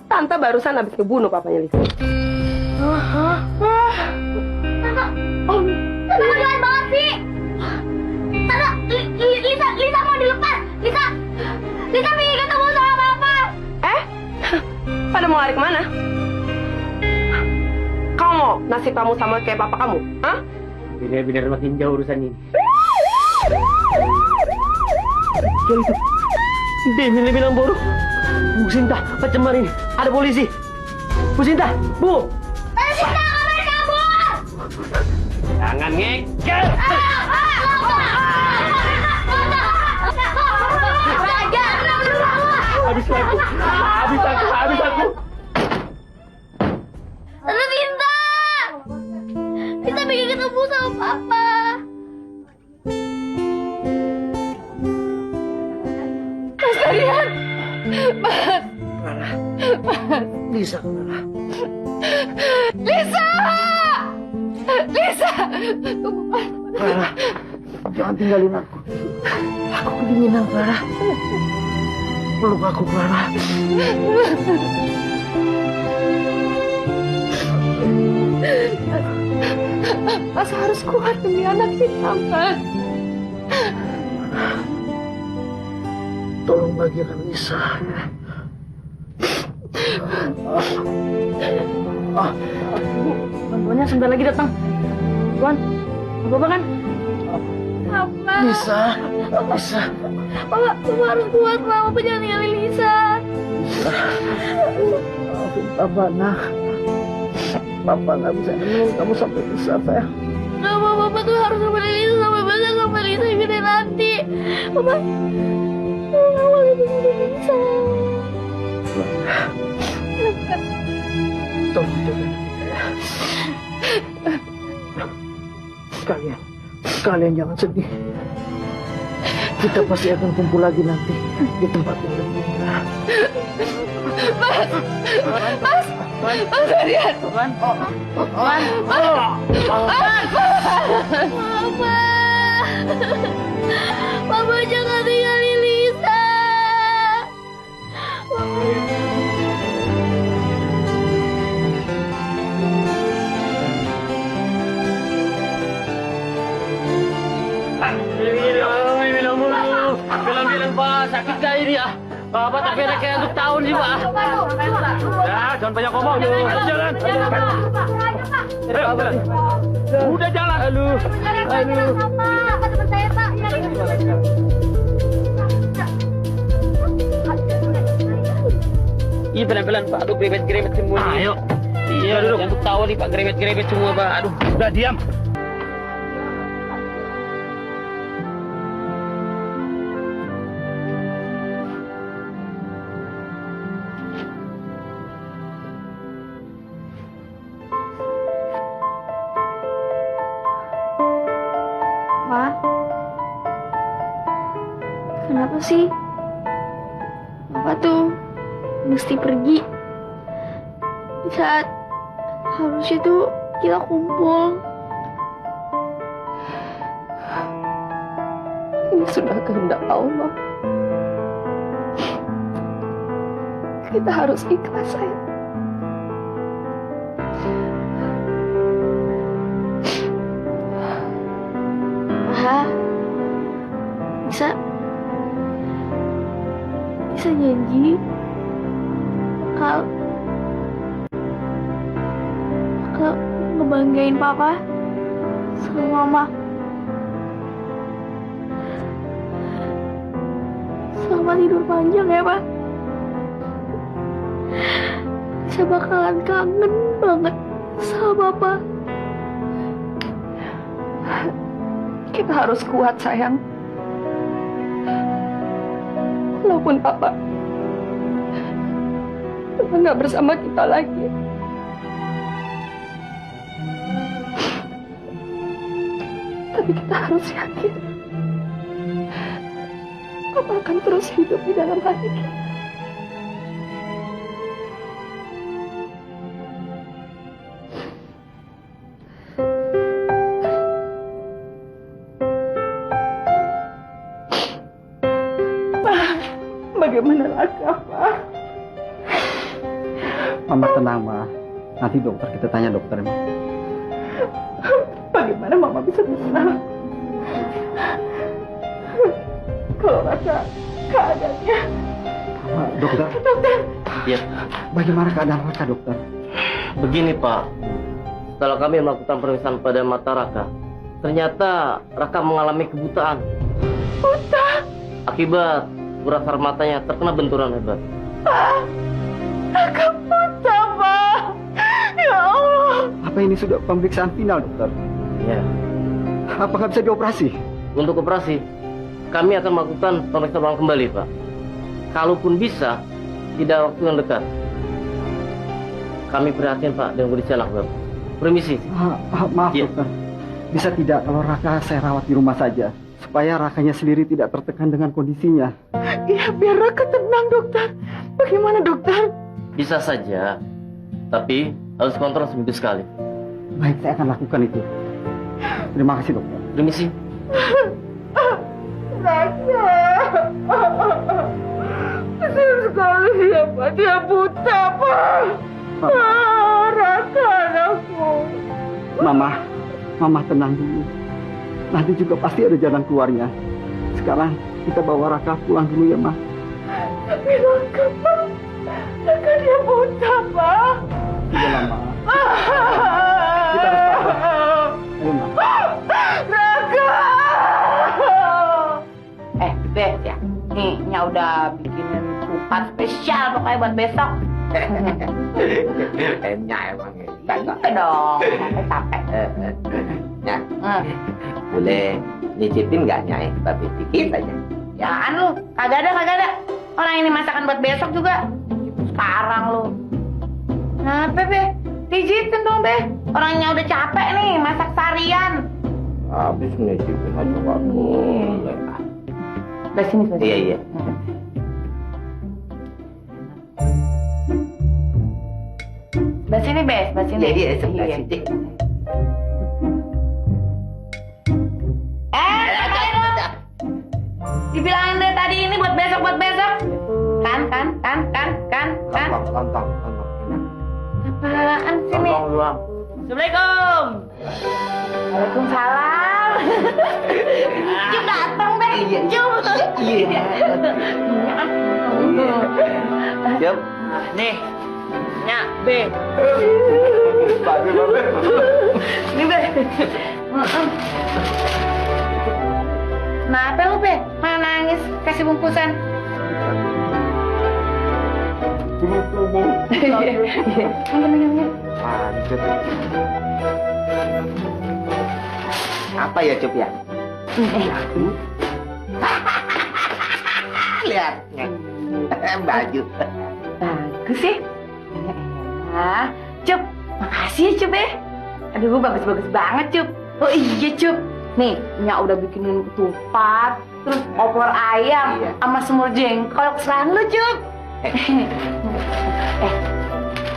Tante barusan habis ngebunuh papanya Lisa. Tante jahat banget sih. Tante, Lisa mau dilepas. Lisa pengen ketemu sama papa. Pada mau lari kemana? Kamu mau nasib kamu sama kayak papa kamu? Hah? Benar-benar makin jauh urusan ini. Jual itu. Dia bilang bodoh. Bu Sinta, macam ini. Ada polisi. Bu Sinta, Bu. Sinta, kabar kabur. Jangan ngeker. Habis aku. Tante Sinta. Kita pengen ketemu sama papa. Mas Darian. Mas. Lisa. Tunggu Mas. Clara, jangan tinggalin aku. Aku kedinginan, Clara. Peluk aku, Clara. Mas harus kuat demi anak kita, Mas. Tolong bagikan Lisa. Bantuannya sebentar lagi datang. Tuan, apa kan? Papa. Lisa. Papa harus kuat, Papa jangan tinggalin Lisa. Maafin Papa, nak. Papa nggak bisa nemenin kamu sampai bisa, sayang. Nama Papa tuh harus nemenin Lisa sampai besar, sampai Lisa gede nanti. Papa nggak boleh tinggalin Lisa. Tolong jaga kita ya. Kalian jangan sedih. Kita pasti akan kumpul lagi nanti di tempat yang lebih indah. Mas Darian. Papa jangan tinggalin Lisa. Bilang Pak, sakit gak ini ya? Bapak tak kira kayak untuk tahun sih Pak. Ya, jangan banyak ngomong. Jalan. Udah jalan. Aduh. Pak, teman saya Pak. Iya pelan-pelan Pak. Aduh gremet semua. Ayo. Iya, duduk. Untuk tahu nih Pak, gremet semua Pak. Aduh, udah diam. Kenapa sih Papa tuh mesti pergi di saat harusnya tuh kita kumpul? Ini sudah kehendak Allah. Kita harus ikhlas, sayang. Ma, bisa bisa ngebanggain papa sama mama. Selamat tidur panjang ya, Pak. Saya bakalan kangen banget sama Papa. Kita harus kuat, sayang. Walaupun Papa udah nggak bersama kita lagi. Tapi kita harus yakin Papa akan terus hidup di dalam hati kita. Bagaimana Raka, Pak? Mama tenang, Ma. Nanti dokter kita tanya dokter. Bagaimana Mama bisa tenang kalau Raka keadaannya? Dokter. Dokter. Ya, Bagaimana keadaan Raka, dokter? begini Pak. Setelah kami melakukan pemeriksaan pada mata Raka, ternyata Raka mengalami kebutaan. Buta? Akibat urat saraf matanya terkena benturan hebat. Raka buta, Pak. Ya Allah. Apa ini sudah pemeriksaan final, dokter? Ya. Apakah bisa dioperasi? Untuk operasi, kami akan melakukan pemeriksaan ulang kembali, Pak. Kalaupun bisa, tidak waktu yang dekat. Kami prihatin, Pak, dengan kondisi anak Bapak. Permisi. Maaf, dokter. Bisa tidak kalau Raka saya rawat di rumah saja? Supaya Rakanya sendiri tidak tertekan dengan kondisinya. Iya, biar Raka tenang, dokter. Bagaimana, dokter? Bisa saja, tapi harus kontrol seminggu sekali. Baik, saya akan lakukan itu. Terima kasih, dokter. Permisi. Raka. Kesian sekali dia, Pak. Dia buta, Pak. Raka, anakku. Mama tenang dulu. Nanti juga pasti ada jalan keluarnya. Sekarang kita bawa Raka pulang dulu ya, Ma. Tapi Raka, Pak. Raka dia buta, Pak. Iya lah, Ma. Kita harus sabar. Ayo, Ma. Raka! Beb ya, nih Nya udah bikinin kupat spesial pokoknya buat besok. Nya emang Iya dong, capek. Nya, boleh nyicipin nggak Nya? Tapi dikit aja. Jangan lu, kagak ada. Orang ini masakan buat besok juga. Sekarang lu. Kenapa, Be? Pijitin dong, Be. Orangnya udah capek nih, masak seharian. Habis nyicipin aja nggak boleh. Dari sini. Iya. Sebelah sini, Be. Sebelah sini. Iya, sebelah sini. Dibilangin dari tadi ini buat besok. Kan. Lontong. Apaan sini? Assalamualaikum. Waalaikumsalam. Cuk datang, Be. Cuk. Iya. Siap. Nih. Nya, Be. Babe. Nih, Be. Kenapa lu, Be? Mana nangis? Kasih bungkusan. Mantap. Apa ya, Cup ya? Lihatnya. Baju. Bagus sih. Cup. Makasih ya, Cup ya. Aduh, bagus banget, Cup. Oh iya, Cup. Nih, Nya udah bikinin ketupat, terus opor ayam, sama semur jengkol. Kesukaan lu, Cup.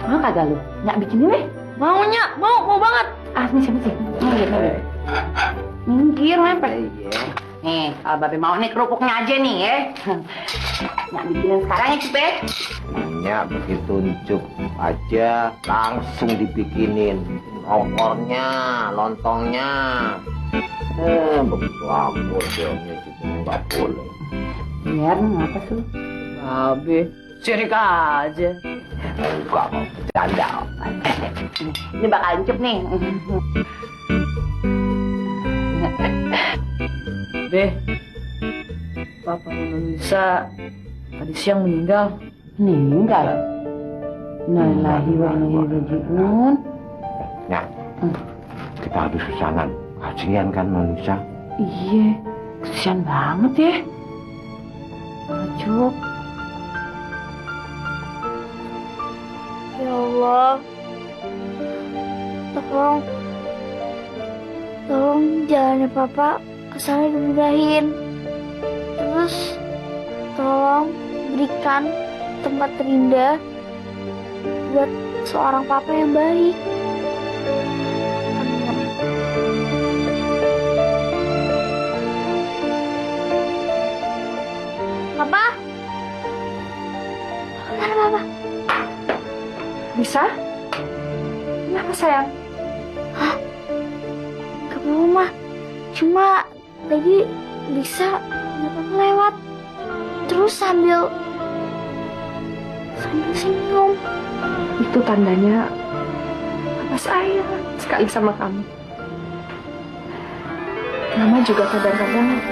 Mau kagak lu? Nya bikinin deh. Mau, Nya. Mau banget. Ini siapa sih? Minggir, mepet. Nih, kalau Babe mau nih kerupuknya aja nih ya. Nya bikinin sekarang ya, Cup ya. Nya begitu Cup aja langsung dibikinin. Opornya, lontongnya. Begitu aku dia nggak boleh. Biar ngapa sih? Babe, sirik aja. Enggak mau bercanda. sini. Ini bakal Encup nih. Be, Papa Lisa tadi siang meninggal. Meninggal? Innalillahi wa inna ilaihi raji'un. Ya, kita habis kesanan. Kasihan kan Nonisa? Iya, kesian banget ya. Encup. Ya Allah, tolong jalannya Papa kesana dimudahin. Terus tolong berikan tempat terindah buat seorang Papa yang baik. Papa? Mana Papa? Bisa? Kenapa sayang? Hah? Gak apa-apa, Ma. Cuma tadi Lisa ngeliat Papa lewat. Terus sambil senyum. Itu tandanya Papa sayang sekali sama kamu. Mama juga kadang-kadang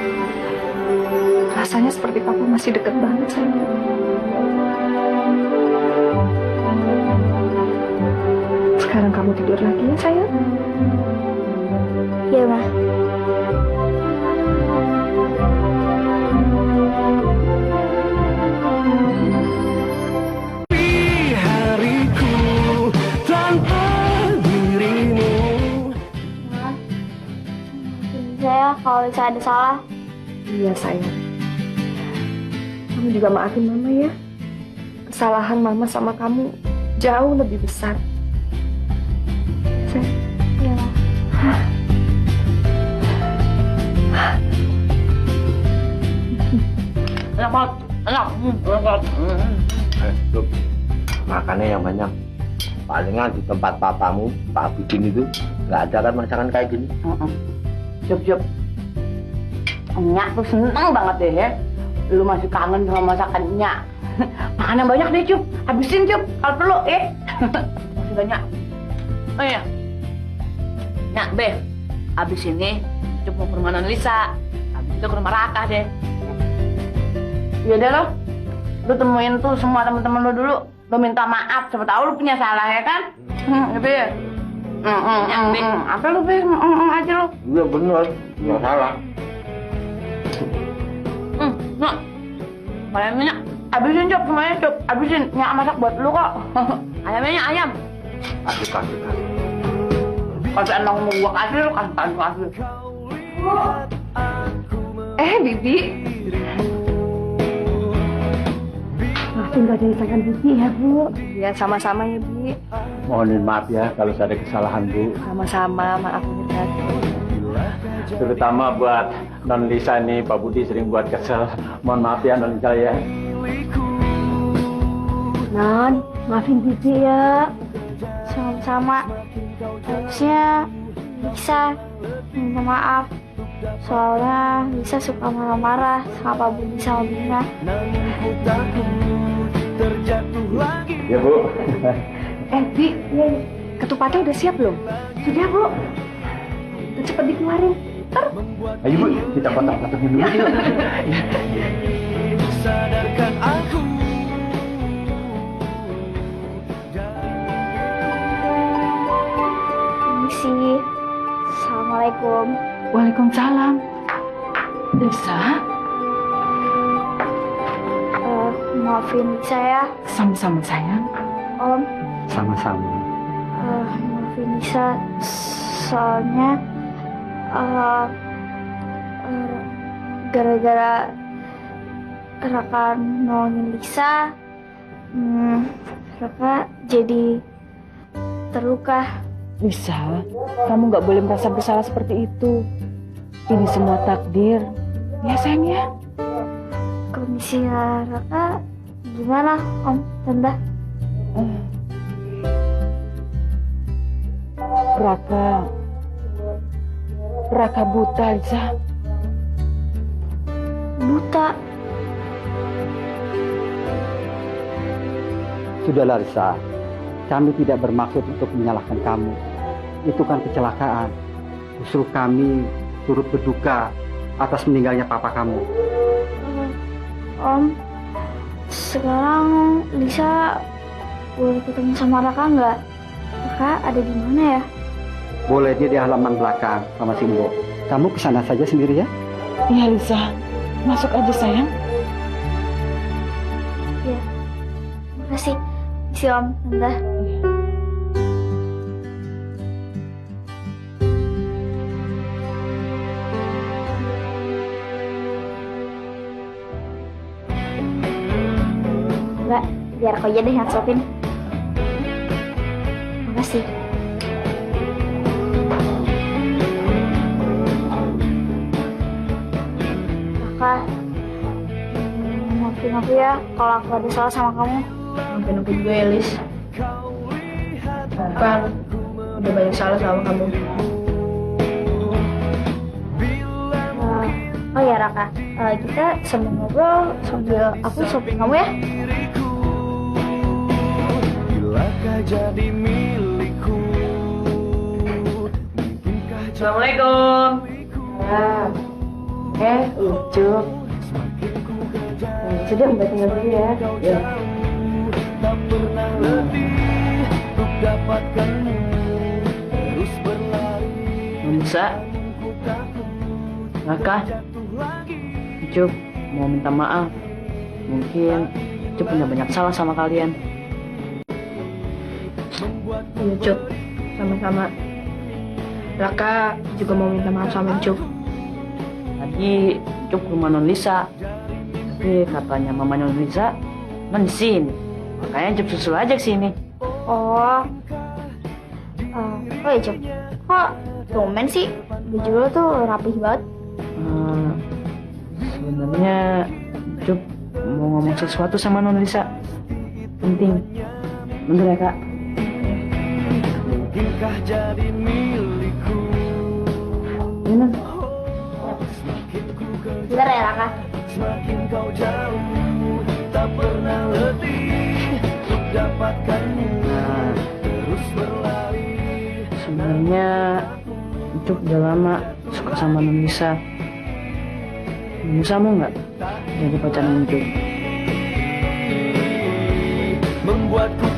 rasanya seperti Papa masih deket banget sama kamu. Sekarang kamu tidur lagi ya sayang? Iya, Ma. Hariku tanpa dirimu. Saya kalau Lisa ada salah. Iya sayang. Kamu juga maafin Mama ya. Kesalahan Mama sama kamu jauh lebih besar. Sayang. Iya, Ma. Enak banget. Enak banget. Loh, makannya yang banyak. Palingan di tempat papamu, Pak Bidin itu nggak ada kan masakan kayak gini. Cup. Nyak tuh seneng banget deh ya. Lu masih kangen sama masakan Nyak. Makan yang banyak deh Cup. Habisin Cup kalau perlu ya. Masih banyak. Oh iya. Nyak Be, abis ini Cup mau ke rumah Non Lisa. Abis itu ke rumah Raka deh. Ya deh lo. Lu temuin tuh semua teman-teman lu dulu. Lu minta maaf, siapa tahu lu punya salah ya kan? Gitu ya. Apa lu Be? Aja lu. Iya bener, nggak salah. Nyak, ayamnya habisin Cup semuanya Cup. Habisin, Nyak masak buat lu kok. Ayamnya ayam. Kasih. Kalau emang mau gua kasih lu kasih. Bibi. Maafin gak jadi tangan Bibi ya Bu. Ya sama-sama ya Bi. Mohon maaf ya kalau saya ada kesalahan Bu. Sama-sama, maafin ya. Terutama buat Non Lisa nih, Pak Budi sering buat kesel. Mohon maaf ya Non Lisa ya. Non, maafin Bibi ya. Sama-sama. Harusnya Lisa minta maaf. Soalnya Lisa suka marah-marah sama Pak Budi sama Bina. Ya Bu. Bi, ketupatnya udah siap belum? Sudah Bu. Cepet dikeluarin. Ayo Bu, kita potong-potongin dulu. Sadarkan aku. Misi. Assalamualaikum. Waalaikumsalam. Lisa? Maafin Lisa ya. Sama-sama sayang. Om. Sama-sama. Maafin Lisa. Soalnya gara-gara Raka nolongin Lisa, Raka jadi terluka. Lisa, kamu nggak boleh merasa bersalah seperti itu. Ini semua takdir. Ya sayang ya. Kondisi Raka gimana Om, Tante? Raka buta, Lisa. Buta? Sudahlah Lisa, Kami tidak bermaksud untuk menyalahkan kamu. Itu kan kecelakaan. Justru kami turut berduka atas meninggalnya papa kamu. Om, sekarang Lisa boleh ketemu sama Raka nggak? Raka ada di mana ya? Boleh, dia di halaman belakang sama Simbo. Kamu kesana saja sendiri ya? Iya Lisa, masuk aja sayang. Iya. Makasih. Si Om, Tante. Mbak, biar aku aja deh yang suapin. Makasih. Kakak, maafin aku ya kalau aku ada salah sama kamu. Maafin aku juga ya, Lis. Kan udah banyak salah sama kamu. Oh ya Raka, kita sambil ngobrol sambil aku suapin kamu ya. Bilakah jadi milikku? Assalamualaikum. Ucup. Sudah Mbak tinggal dulu ya. Ya. Tak pernah letih untuk dapatkanmu, terus berlari. Bisa. Raka, Ucup mau minta maaf. Mungkin Ucup punya banyak salah sama kalian. Iya, Cuk. Sama-sama. Raka juga mau minta maaf sama Cuk. Tadi Ucup ke rumah Non Lisa. Tapi katanya mama Non Lisa non di sini. Makanya Ucup susul aja ke sini. Oh ya Cuk, kok tumben sih baju lo tuh rapih banget. Sebenarnya Ucup mau ngomong sesuatu sama Non Lisa. Penting. Bentar ya Kak. Mungkinkah jadi milikku? Ini. Bentar ya Raka. Semakin kau jauh, tak pernah letih untuk dapatkanmu, terus berlari. Sebenarnya Ucup udah lama suka sama Non Lisa. Non Lisa mau nggak jadi pacar Ucup? Membuatku